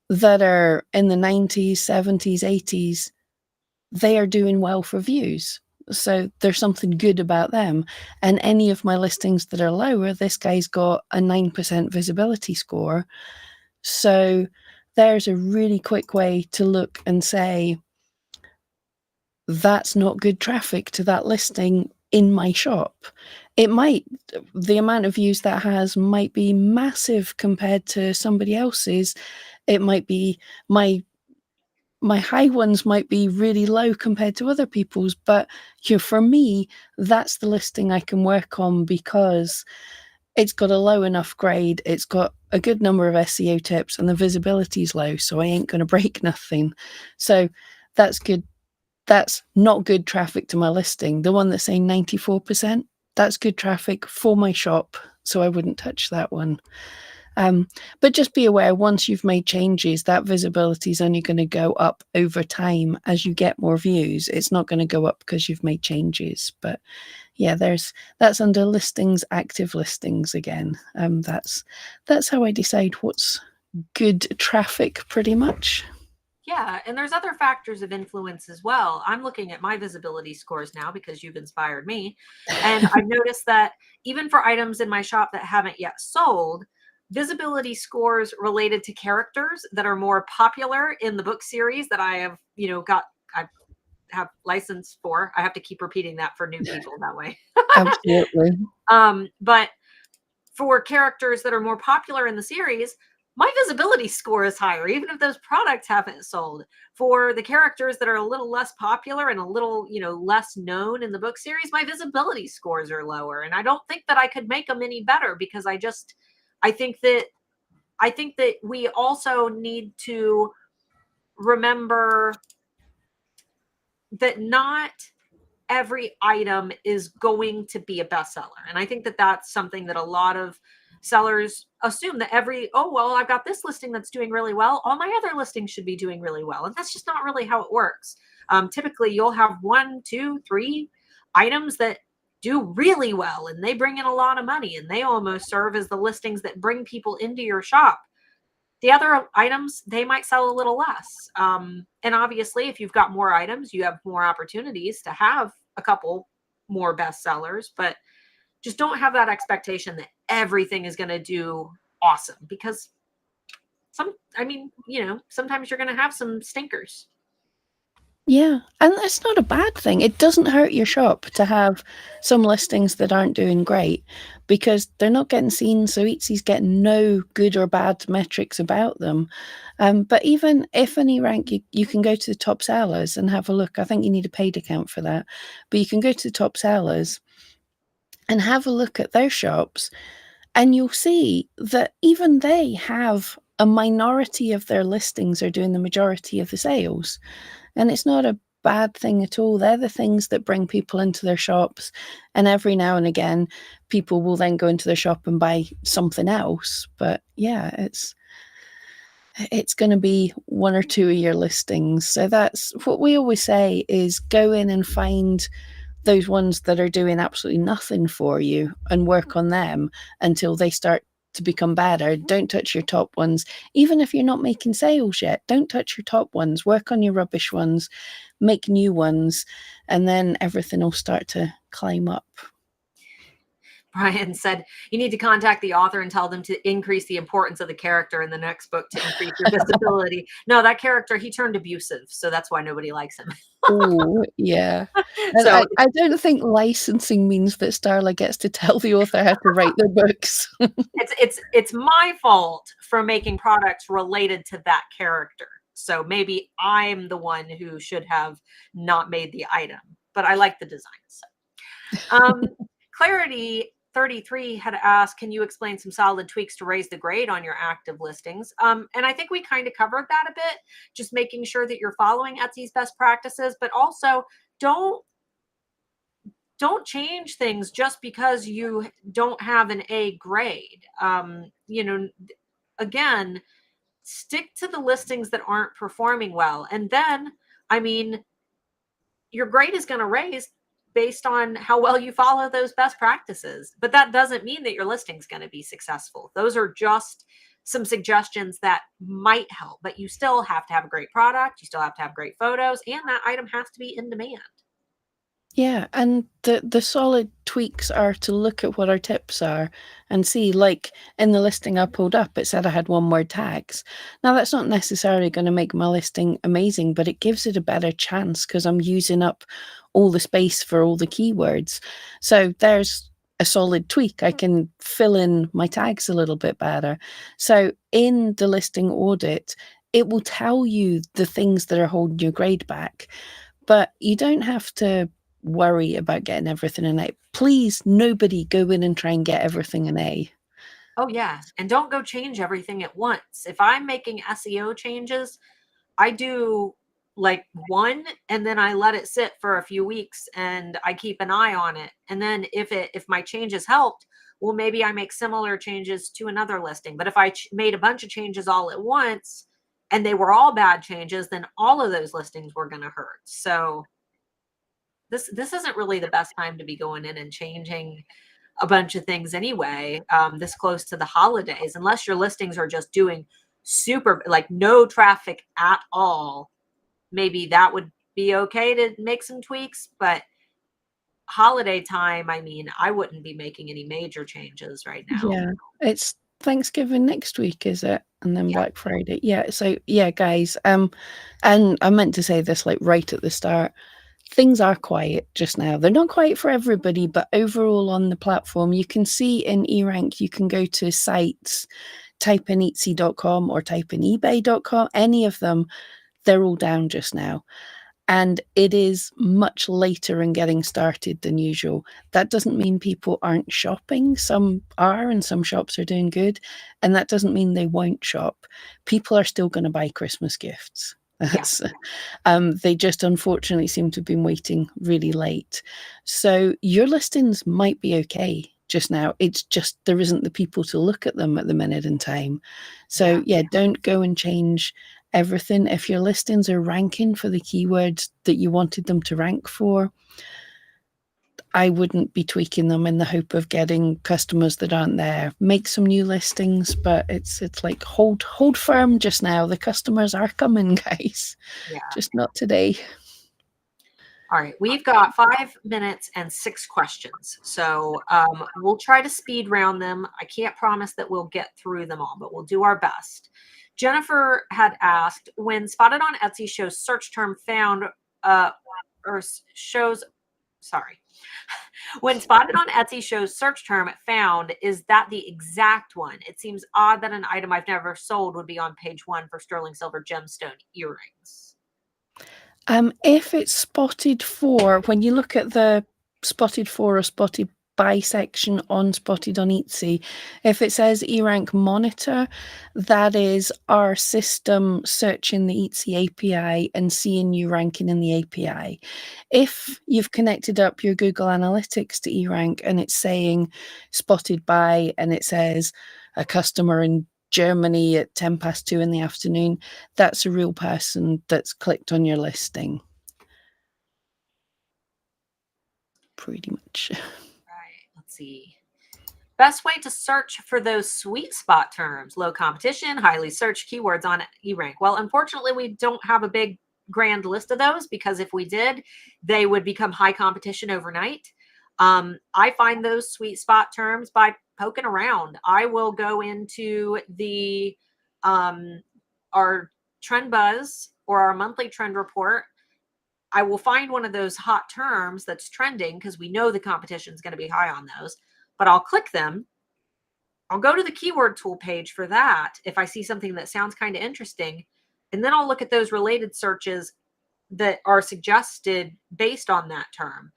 that are in the 90s, 70s, 80s, they are doing well for views. So there's something good about them. And any of my listings that are lower, this guy's got a 9% visibility score. So there's a really quick way to look and say, that's not good traffic to that listing in my shop. It might, the amount of views that has might be massive compared to somebody else's. It might be my high ones might be really low compared to other people's, but for me, that's the listing I can work on because it's got a low enough grade, it's got a good number of SEO tips, and the visibility is low, so I ain't going to break nothing. So that's good. That's not good traffic to my listing. The one that's saying 94%, that's good traffic for my shop, so I wouldn't touch that one. But just be aware, once you've made changes, that visibility is only going to go up over time as you get more views. It's not going to go up because you've made changes. But yeah, that's under listings, active listings again. That's how I decide what's good traffic, pretty much. Yeah, and there's other factors of influence as well. I'm looking at my visibility scores now because you've inspired me. And I've noticed that even for items in my shop that haven't yet sold, visibility scores related to characters that are more popular in the book series that I have, I have license for. I have to keep repeating that for new people that way. Absolutely. But for characters that are more popular in the series, my visibility score is higher, even if those products haven't sold. For the characters that are a little less popular and a little, less known in the book series, my visibility scores are lower. And I don't think that I could make them any better because I think that we also need to remember that not every item is going to be a bestseller. And I think that that's something that a lot of sellers assume that I've got this listing that's doing really well. All my other listings should be doing really well. And that's just not really how it works. Typically, you'll have 1, 2, 3 items that do really well and they bring in a lot of money and they almost serve as the listings that bring people into your shop. The other items, they might sell a little less. And obviously, if you've got more items, you have more opportunities to have a couple more bestsellers, but just don't have that expectation that everything is going to do awesome because sometimes you're going to have some stinkers. Yeah, and that's not a bad thing. It doesn't hurt your shop to have some listings that aren't doing great because they're not getting seen, so Etsy's getting no good or bad metrics about them. But even if an eRank, you can go to the top sellers and have a look. I think you need a paid account for that. But you can go to the top sellers and have a look at their shops, and you'll see that even they have a minority of their listings are doing the majority of the sales. And it's not a bad thing at all. They're the things that bring people into their shops. And every now and again, people will then go into their shop and buy something else. But yeah, it's going to be 1 or 2 of your listings. So that's what we always say is go in and find those ones that are doing absolutely nothing for you and work on them until they start to become better. Don't touch your top ones. Even if you're not making sales yet, don't touch your top ones. Work on your rubbish ones, make new ones, and then everything will start to climb up. Brian said, you need to contact the author and tell them to increase the importance of the character in the next book to increase your visibility. No, that character, he turned abusive, so that's why nobody likes him. Oh, yeah. And So I don't think licensing means that Starla gets to tell the author how to write their books. it's my fault for making products related to that character. So maybe I'm the one who should have not made the item, but I like the design. So, Clarity 33 had asked, can you explain some solid tweaks to raise the grade on your active listings? And I think we kind of covered that a bit, just making sure that you're following Etsy's best practices, but also don't change things just because you don't have an A grade. Again, stick to the listings that aren't performing well. And then, I mean, your grade is going to raise based on how well you follow those best practices. But that doesn't mean that your listing's going to be successful. Those are just some suggestions that might help, but you still have to have a great product. You still have to have great photos, and that item has to be in demand. Yeah, and the solid tweaks are to look at what our tips are and see, like in the listing I pulled up, it said I had one word tags. Now that's not necessarily going to make my listing amazing, but it gives it a better chance because I'm using up all the space for all the keywords. So there's a solid tweak. I can fill in my tags a little bit better. So in the listing audit, it will tell you the things that are holding your grade back, but you don't have to worry about getting everything an A. Please, nobody go in and try and get everything an A. Oh, yeah. And don't go change everything at once. If I'm making SEO changes, I do like one and then I let it sit for a few weeks and I keep an eye on it. And then if my changes helped, well, maybe I make similar changes to another listing. But if I made a bunch of changes all at once and they were all bad changes, then all of those listings were going to hurt. So this isn't really the best time to be going in and changing a bunch of things anyway, this close to the holidays, unless your listings are just doing super, like no traffic at all. Maybe that would be okay to make some tweaks, but holiday time, I mean, I wouldn't be making any major changes right now. Yeah, it's Thanksgiving next week, is it? And then Yeah. Black Friday. Yeah, so yeah, guys, and I meant to say this like right at the start. Things are quiet just now. They're not quiet for everybody, but overall on the platform, you can see in eRank, you can go to sites, type in Etsy.com or type in eBay.com, any of them, they're all down just now. And it is much later in getting started than usual. That doesn't mean people aren't shopping. Some are, and some shops are doing good. And that doesn't mean they won't shop. People are still going to buy Christmas gifts. Yeah. They just unfortunately seem to have been waiting really late. So your listings might be okay just now. It's just there isn't the people to look at them at the minute in time. So yeah, don't go and change everything. If your listings are ranking for the keywords that you wanted them to rank for, I wouldn't be tweaking them in the hope of getting customers that aren't there. Make some new listings, but it's like hold firm just now. The customers are coming, guys. Yeah. Just not today. All right, we've got 5 minutes and 6 questions. So we'll try to speed round them. I can't promise that we'll get through them all, but we'll do our best. Jennifer had asked, when spotted on Etsy shows search term found, or shows, sorry. When spotted on Etsy shows search term found, is that the exact one? It seems odd that an item I've never sold would be on page 1 for sterling silver gemstone earrings. If it's spotted for, when you look at the spotted for or spotted by section on Spotted on Etsy, if it says eRank monitor, that is our system searching the Etsy API and seeing you ranking in the API. If you've connected up your Google Analytics to eRank and it's saying spotted by, and it says a customer in Germany at 2:10 in the afternoon, that's a real person that's clicked on your listing. Pretty much. Right. Let's see. Best way to search for those sweet spot terms, low competition, highly searched keywords on eRank. Well, unfortunately, we don't have a big grand list of those, because if we did, they would become high competition overnight. I find those sweet spot terms by poking around. I will go into the our trend buzz or our monthly trend report. I will find one of those hot terms that's trending, because we know the competition is going to be high on those, but I'll click them. I'll go to the keyword tool page for that if I see something that sounds kind of interesting. And then I'll look at those related searches that are suggested based on that term.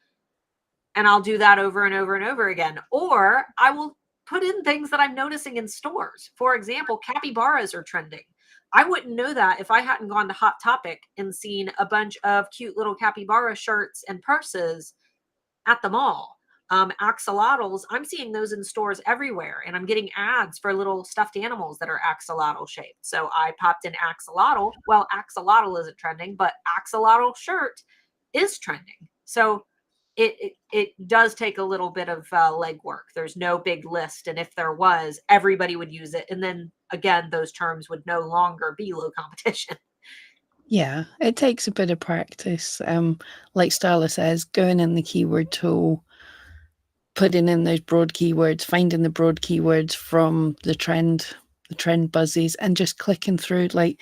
And I'll do that over and over and over again. Or I will put in things that I'm noticing in stores. For example, capybaras are trending. I wouldn't know that if I hadn't gone to Hot Topic and seen a bunch of cute little capybara shirts and purses at the mall. Axolotls, I'm seeing those in stores everywhere, and I'm getting ads for little stuffed animals that are axolotl shaped. So I popped in axolotl. Well, axolotl isn't trending, but axolotl shirt is trending. So it does take a little bit of legwork. There's no big list, and if there was, everybody would use it, and then again, those terms would no longer be low competition. Yeah, it takes a bit of practice. Like Starla says, going in the keyword tool, putting in those broad keywords, finding the broad keywords from the trend buzzes, and just clicking through. Like,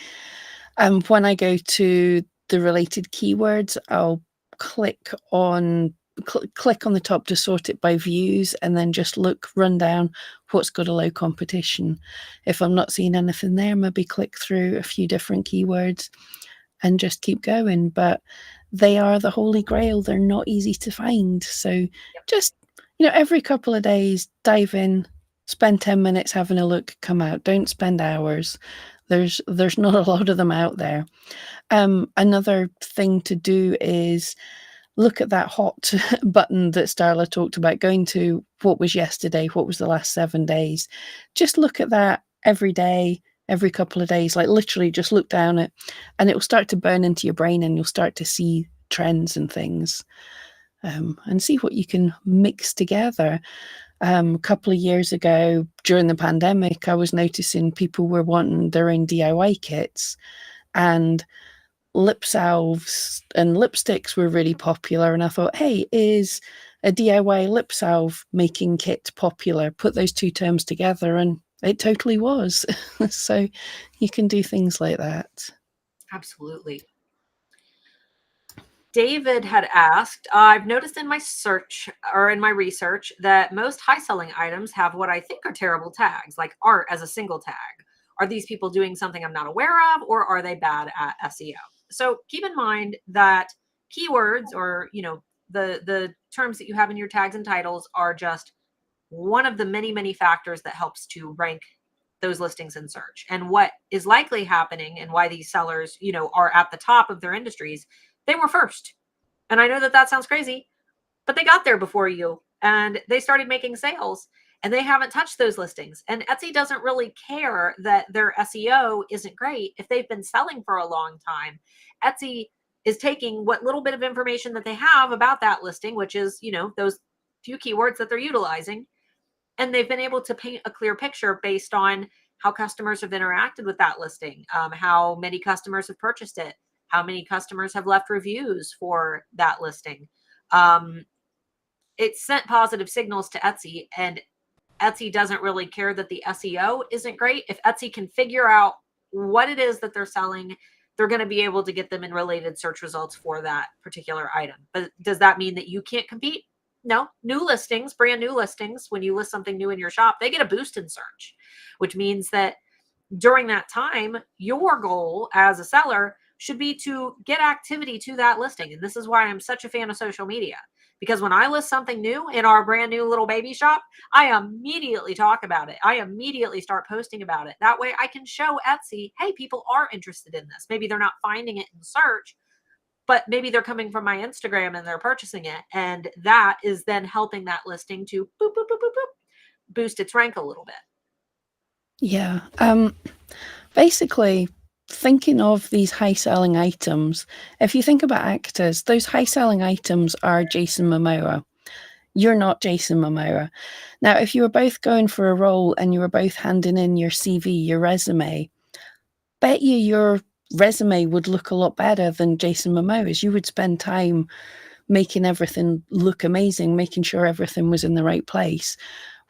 when I go to the related keywords, I'll click on click on the top to sort it by views, and then just run down what's got a low competition. If I'm not seeing anything there, maybe click through a few different keywords and just keep going. But they are the holy grail. They're not easy to find. So just, every couple of days, dive in, spend 10 minutes having a look, come out. Don't spend hours. There's not a lot of them out there. Another thing to do is look at that hot button that Starla talked about, going to what was yesterday, what was the last 7 days. Just look at that every day, every couple of days, like literally just look down it, and it will start to burn into your brain, and you'll start to see trends and things, and see what you can mix together. A couple of years ago during the pandemic, I was noticing people were wanting their own DIY kits, and lip salves and lipsticks were really popular. And I thought, hey, is a DIY lip salve making kit popular? Put those two terms together, and it totally was. So you can do things like that. Absolutely. David had asked, I've noticed in my search or in my research that most high selling items have what I think are terrible tags, like art as a single tag. Are these people doing something I'm not aware of, or are they bad at SEO? So keep in mind that keywords, or the terms that you have in your tags and titles, are just one of the many factors that helps to rank those listings in search. And what is likely happening, and why these sellers are at the top of their industries, they were first. And I know that that sounds crazy, but they got there before you, and they started making sales, and they haven't touched those listings. And Etsy doesn't really care that their SEO isn't great if they've been selling for a long time. Etsy is taking what little bit of information that they have about that listing, which is, those few keywords that they're utilizing, and they've been able to paint a clear picture based on how customers have interacted with that listing, how many customers have purchased it, how many customers have left reviews for that listing. It sent positive signals to Etsy, and Etsy doesn't really care that the SEO isn't great. If Etsy can figure out what it is that they're selling, they're going to be able to get them in related search results for that particular item. But does that mean that you can't compete? No. New listings, brand new listings, when you list something new in your shop, they get a boost in search, which means that during that time, your goal as a seller should be to get activity to that listing. And this is why I'm such a fan of social media, because when I list something new in our brand new little baby shop, I immediately talk about it. I immediately start posting about it. That way I can show Etsy, hey, people are interested in this. Maybe they're not finding it in search, but maybe they're coming from my Instagram and they're purchasing it. And that is then helping that listing to boop, boop, boop, boop, boop, boost its rank a little bit. Yeah. Basically, thinking of these high selling items, if you think about actors, those high selling items are Jason Momoa. You're not Jason Momoa. Now, if you were both going for a role and you were both handing in your CV, your resume, bet you your resume would look a lot better than Jason Momoa's. You would spend time making everything look amazing, making sure everything was in the right place.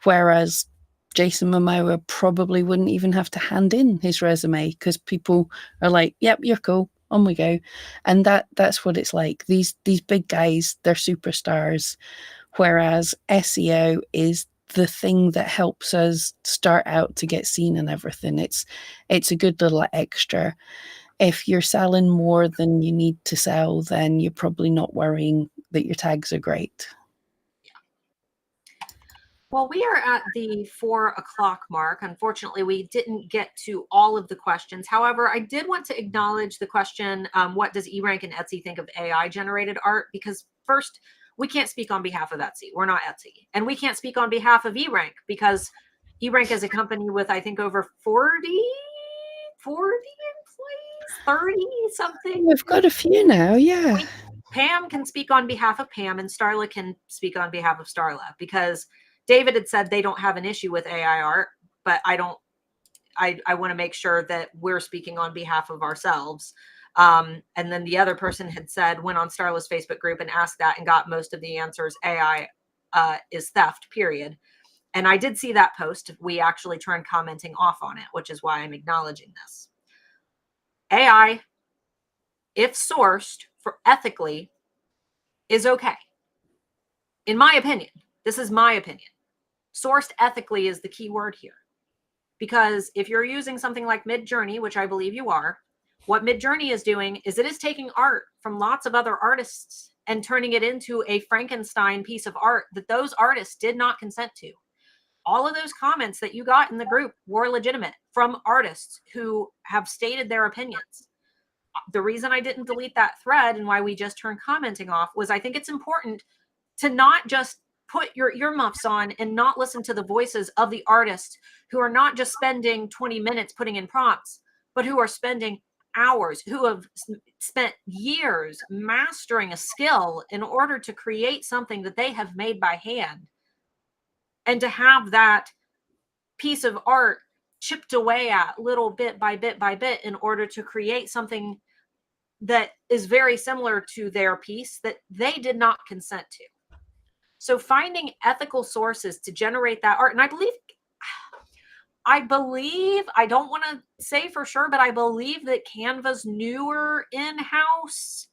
Whereas Jason Momoa probably wouldn't even have to hand in his resume because people are like, "Yep, you're cool. On we go." And that's what it's like. These big guys, they're superstars. Whereas SEO is the thing that helps us start out to get seen and everything. It's a good little extra. If you're selling more than you need to sell, then you're probably not worrying that your tags are great. Well, we are at the 4 o'clock mark. Unfortunately, we didn't get to all of the questions. However, I did want to acknowledge the question, what does eRank and Etsy think of AI generated art? Because first, we can't speak on behalf of Etsy. We're not Etsy. And we can't speak on behalf of eRank because eRank is a company with, I think, over 40 employees, 30 something. We've got a few now, yeah. Pam can speak on behalf of Pam and Starla can speak on behalf of Starla, because David had said they don't have an issue with AI art, but I want to make sure that we're speaking on behalf of ourselves. And then the other person had said, went on Starla's Facebook group and asked that and got most of the answers. AI is theft, period. And I did see that post. We actually turned commenting off on it, which is why I'm acknowledging this. AI, if sourced for ethically, is okay. In my opinion, this is my opinion. Sourced ethically is the key word here. Because if you're using something like Midjourney, which I believe you are, what Midjourney is doing is it is taking art from lots of other artists and turning it into a Frankenstein piece of art that those artists did not consent to. All of those comments that you got in the group were legitimate from artists who have stated their opinions. The reason I didn't delete that thread and why we just turned commenting off was I think it's important to not just put your earmuffs on and not listen to the voices of the artists who are not just spending 20 minutes putting in prompts, but who are spending hours, who have spent years mastering a skill in order to create something that they have made by hand. And to have that piece of art chipped away at little bit by bit by bit in order to create something that is very similar to their piece that they did not consent to. So finding ethical sources to generate that art, and I believe, I don't want to say for sure, but I believe that Canva's newer in-house,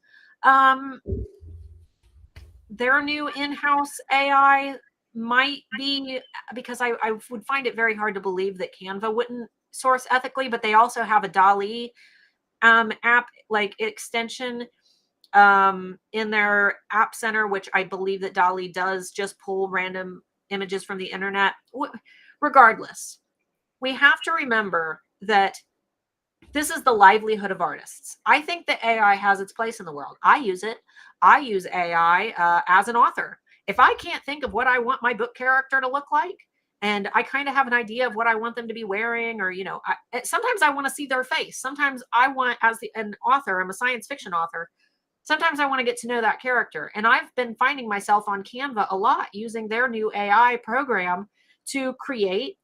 their new in-house AI might be, because I would find it very hard to believe that Canva wouldn't source ethically, but they also have a DALL-E app like extension in their app center, which I believe that DALL-E does just pull random images from the internet. Regardless, we have to remember that this is the livelihood of artists. I think that AI has its place in the world. I use it. I use AI as an author. If I can't think of what I want my book character to look like, and I kind of have an idea of what I want them to be wearing, or, sometimes I want to see their face. Sometimes I want, as an author, I'm a science fiction author, sometimes I want to get to know that character. And I've been finding myself on Canva a lot using their new AI program to create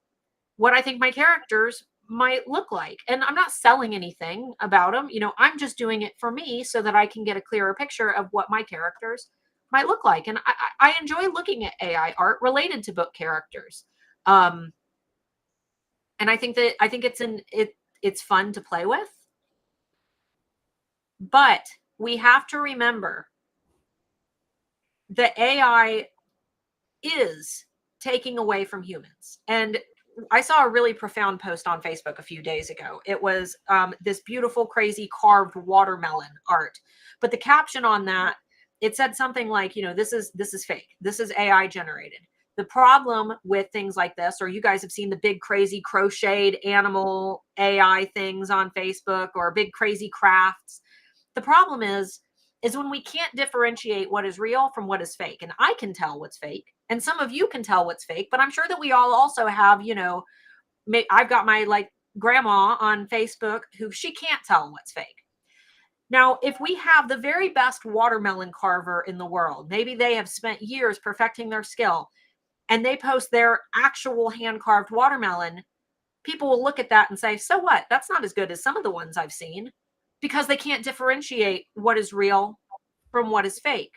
what I think my characters might look like. And I'm not selling anything about them. I'm just doing it for me so that I can get a clearer picture of what my characters might look like. And I enjoy looking at AI art related to book characters. And I think it's fun to play with. But we have to remember that AI is taking away from humans. And I saw a really profound post on Facebook a few days ago. It was this beautiful, crazy carved watermelon art. But the caption on that, it said something like, this is fake. This is AI generated. The problem with things like this, or you guys have seen the big, crazy crocheted animal AI things on Facebook, or big, crazy crafts. The problem is when we can't differentiate what is real from what is fake. And I can tell what's fake, and some of you can tell what's fake, but I'm sure that we all also have, I've got my grandma on Facebook who she can't tell what's fake. Now, if we have the very best watermelon carver in the world, maybe they have spent years perfecting their skill, and they post their actual hand carved watermelon, people will look at that and say, so what? That's not as good as some of the ones I've seen, because they can't differentiate what is real from what is fake.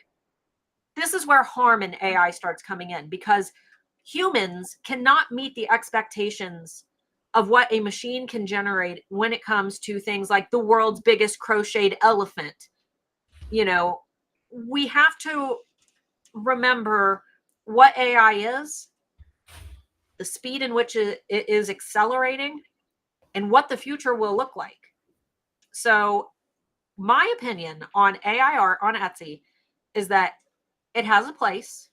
This is where harm in AI starts coming in, because humans cannot meet the expectations of what a machine can generate when it comes to things like the world's biggest crocheted elephant. You know, we have to remember what AI is, the speed in which it is accelerating, and what the future will look like. So, my opinion on AI art on Etsy is that it has a place.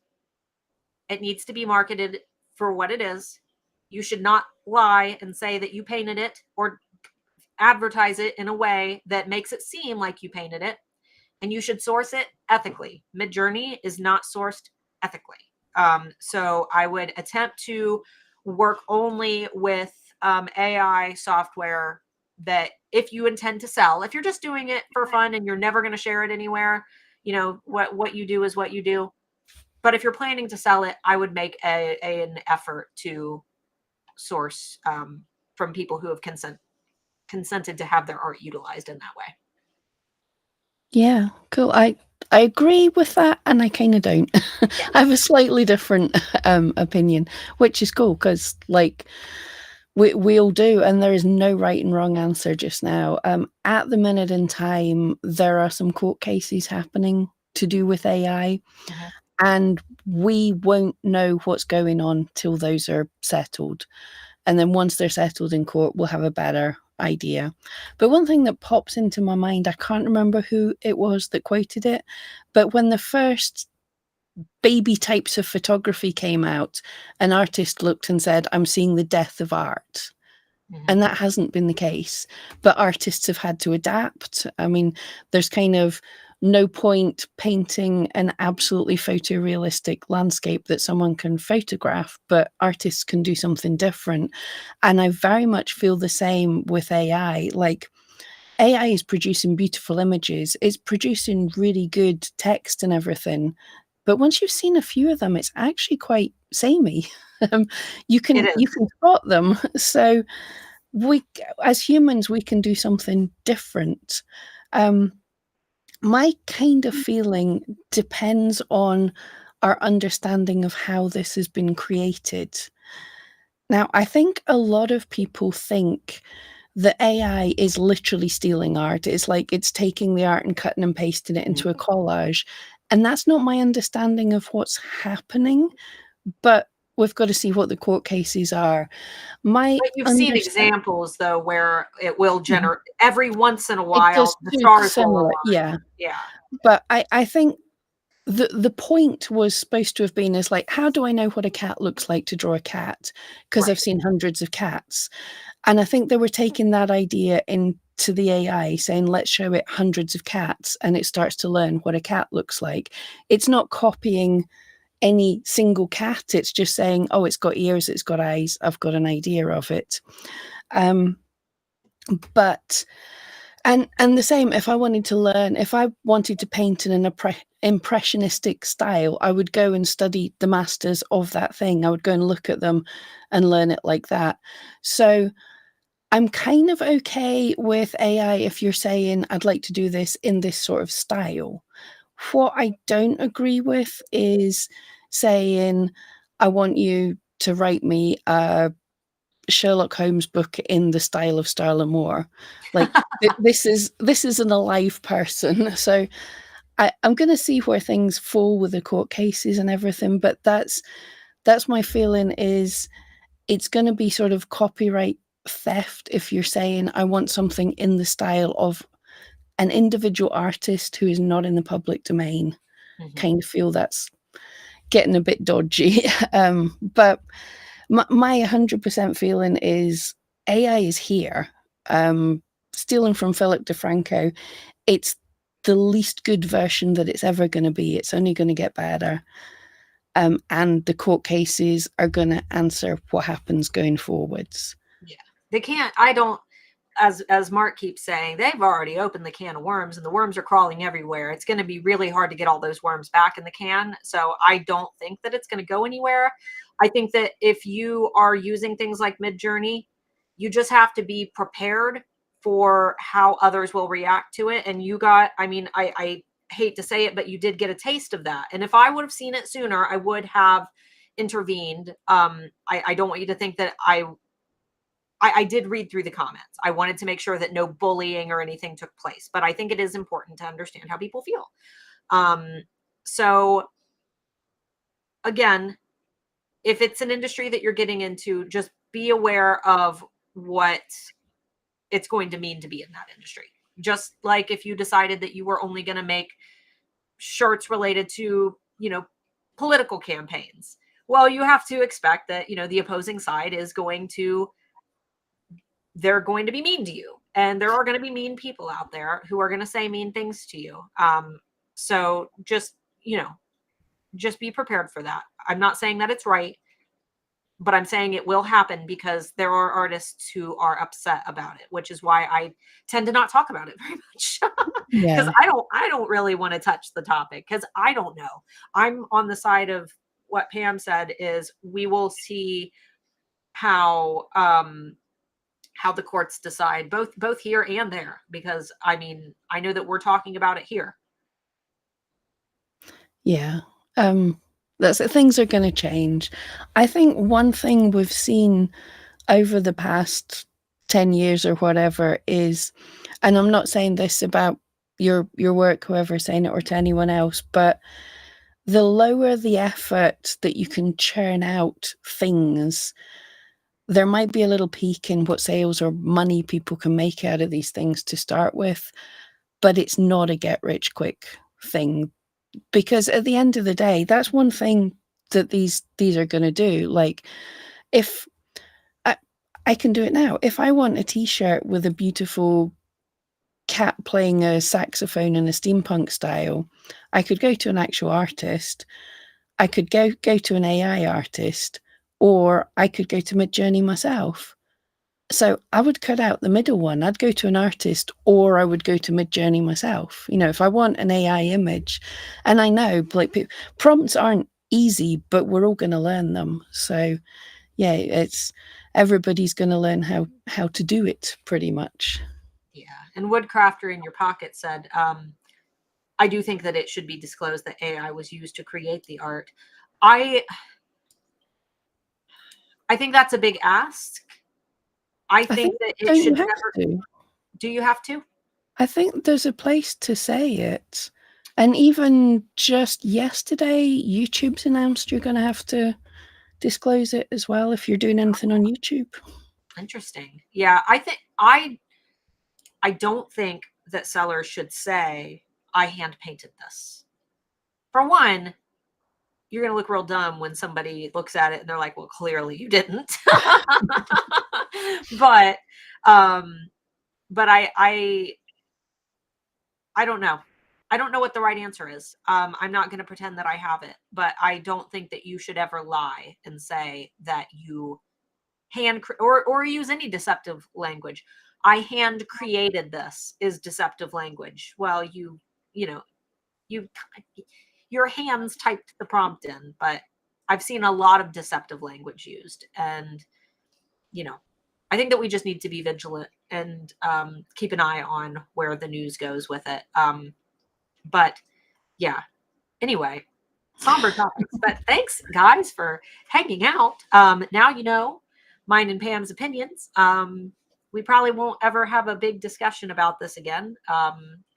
It needs to be marketed for what it is. You should not lie and say that you painted it, or advertise it in a way that makes it seem like you painted it. And you should source it ethically. Midjourney is not sourced ethically. So I would attempt to work only with AI software that, if you intend to sell, if you're just doing it for fun and you're never going to share it anywhere, you know, what you do is what you do. But if you're planning to sell it, I would make an effort to source from people who have consented to have their art utilized in that way. Yeah, cool. I agree with that, and I kind of don't. Yeah. I have a slightly different opinion, which is cool because, like, we all do, and there is no right and wrong answer just now. At the minute in time, there are some court cases happening to do with AI, Mhm. and we won't know what's going on till those are settled. And then once they're settled in court, we'll have a better idea. But one thing that pops into my mind, I can't remember who it was that quoted it, but when the first baby types of photography came out, an artist looked and said, I'm seeing the death of art. Mhm. And that hasn't been the case. But artists have had to adapt. I mean, there's kind of no point painting an absolutely photorealistic landscape that someone can photograph, but artists can do something different. And I very much feel the same with AI. Like, AI is producing beautiful images, it's producing really good text and everything. But once you've seen a few of them, it's actually quite samey. Um, It you is. can spot them. So we, as humans, we can do something different. Um, my kind of feeling depends on our understanding of how this has been created. Now, I think a lot of people think that AI is literally stealing art. It's like it's taking the art and cutting and pasting it into a Mhm. collage. And that's not my understanding of what's happening. But we've got to see what the court cases are. My But you've seen understanding, examples though where it will generate every once in a it while, does the do stars will similar, align. yeah. Yeah. But I think the point was supposed to have been is like, how do I know what a cat looks like to draw a cat? Because I've Right. seen hundreds of cats. And I think they were taking that idea into the AI, saying, let's show it hundreds of cats, and it starts to learn what a cat looks like. It's not copying any single cat. It's just saying, oh, it's got ears, it's got eyes. I've got an idea of it. Um, but and the same, if I wanted to learn, if I wanted to paint in an impressionistic style, I would go and study the masters of that thing. I would go and look at them and learn it like that. So I'm kind of okay with AI if you're saying, I'd like to do this in this sort of style. What I don't agree with is saying, I want you to write me a Sherlock Holmes book in the style of Starla Moore. Like, this is an alive person. So I'm going to see where things fall with the court cases and everything. But that's my feeling, is it's going to be sort of copyright theft if you're saying, I want something in the style of an individual artist who is not in the public domain. Mhm. Kind of feel that's getting a bit dodgy. But my 100% feeling is AI is here. Stealing from Philip DeFranco, it's the least good version that it's ever going to be. It's only going to get better. And the court cases are going to answer what happens going forwards. Yeah. They can't, I don't, as Mark keeps saying, they've already opened the can of worms and the worms are crawling everywhere. It's going to be really hard to get all those worms back in the can. So I don't think that it's going to go anywhere. I think that if you are using things like Midjourney, you just have to be prepared for how others will react to it. And you got, I mean, I hate to say it, but you did get a taste of that. And if I would have seen it sooner, I would have intervened. I don't want you to think that I did read through the comments. I wanted to make sure that no bullying or anything took place, but I think it is important to understand how people feel. So again, if it's an industry that you're getting into, just be aware of what it's going to mean to be in that industry. Just like if you decided that you were only going to make shirts related to, political campaigns. Well, you have to expect that, the opposing side is they're going to be mean to you. And there are going to be mean people out there who are going to say mean things to you. So just be prepared for that. I'm not saying that it's right, but I'm saying it will happen because there are artists who are upset about it, which is why I tend to not talk about it very much. Because Yeah. I don't really want to touch the topic because I don't know. I'm on the side of what Pam said is we will see how the courts decide both here and there, because I mean, I know that we're talking about it here. Yeah. That's it. Things are going to change. I think one thing we've seen over the past 10 years or whatever is, and I'm not saying this about your work, whoever's saying it, or to anyone else, but the lower the effort that you can churn out things, there might be a little peak in what sales or money people can make out of these things to start with, but it's not a get rich quick thing. Because at the end of the day, that's one thing that these are going to do. Like, if I can do it now, if I want a t-shirt with a beautiful cat playing a saxophone in a steampunk style, I could go to an actual artist, I could go to an AI artist, or I could go to Midjourney myself. So I would cut out the middle one. I'd go to an artist, or I would go to Midjourney myself. If I want an AI image, and I know like prompts aren't easy, but we're all going to learn them. So yeah, it's everybody's going to learn how to do it pretty much. Yeah. And Woodcrafter in your pocket said, I do think that it should be disclosed that AI was used to create the art. I think that's a big ask. I I think think, that it don't you should have never. to? Do you have to? I think there's a place to say it. And even just yesterday, YouTube's announced you're going to have to disclose it as well if you're doing anything on YouTube. Interesting. Yeah, I think I don't think that sellers should say I hand painted this. For one, you're going to look real dumb when somebody looks at it and they're like, well, clearly you didn't. but I don't know. I don't know what the right answer is. I'm not going to pretend that I have it, but I don't think that you should ever lie and say that you or use any deceptive language. I hand created this is deceptive language. Well, you know, you your hands typed the prompt in, but I've seen a lot of deceptive language used, and I think that we just need to be vigilant and keep an eye on where the news goes with it. But yeah, anyway, somber topics. But thanks, guys, for hanging out. Now you know mine and Pam's opinions. We probably won't ever have a big discussion about this again.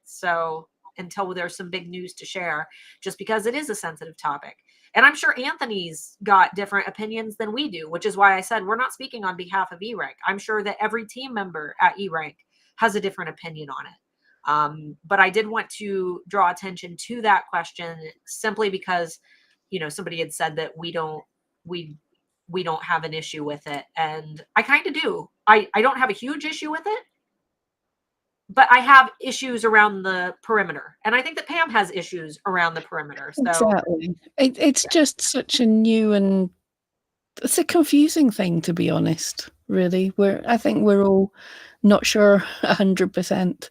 So until there's some big news to share, just because it is a sensitive topic. And I'm sure Anthony's got different opinions than we do, which is why I said we're not speaking on behalf of eRank. I'm sure that every team member at eRank has a different opinion on it. But I did want to draw attention to that question simply because, somebody had said that we don't have an issue with it. And I kind of do. I don't have a huge issue with it, but I have issues around the perimeter. And I think that Pam has issues around the perimeter. So Exactly. It's yeah. just such a new and it's a confusing thing, to be honest. really. I think we're all not sure 100%.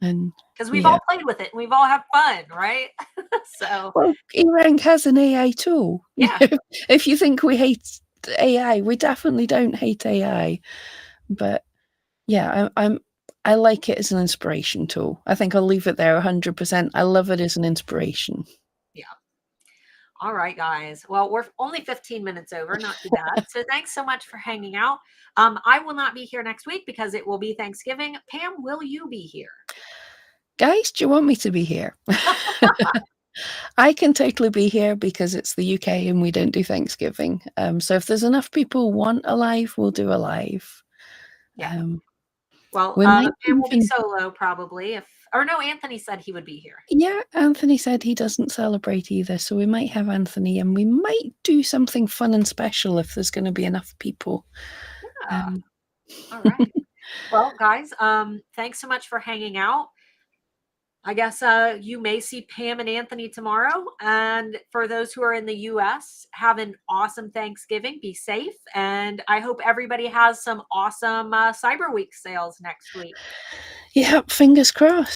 And Because we've yeah. all played with it and we've all had fun, right? So, Well, eRank has an AI tool. yeah. If you think we hate AI, we definitely don't hate AI. But yeah, I like it as an inspiration tool. I think I'll leave it there 100%. I love it as an inspiration. Yeah. All right, guys. Well, we're only 15 minutes over, not too bad. So thanks so much for hanging out. I will not be here next week because it will be Thanksgiving. Pam, will you be here? Guys, do you want me to be here? I can totally be here because it's the UK and we don't do Thanksgiving. So if there's enough people want a live, we'll do a live. Yeah. Um, Well, we might Pam will be even, solo probably or no, Anthony said he would be here. yeah, Anthony said he doesn't celebrate either, so we might have Anthony and we might do something fun and special if there's going to be enough people. Yeah. All right. Well, guys, thanks so much for hanging out. I guess you may see Pam and Anthony tomorrow. And for those who are in the US, have an awesome Thanksgiving. Be safe. And I hope everybody has some awesome Cyber Week sales next week. Yeah, fingers crossed.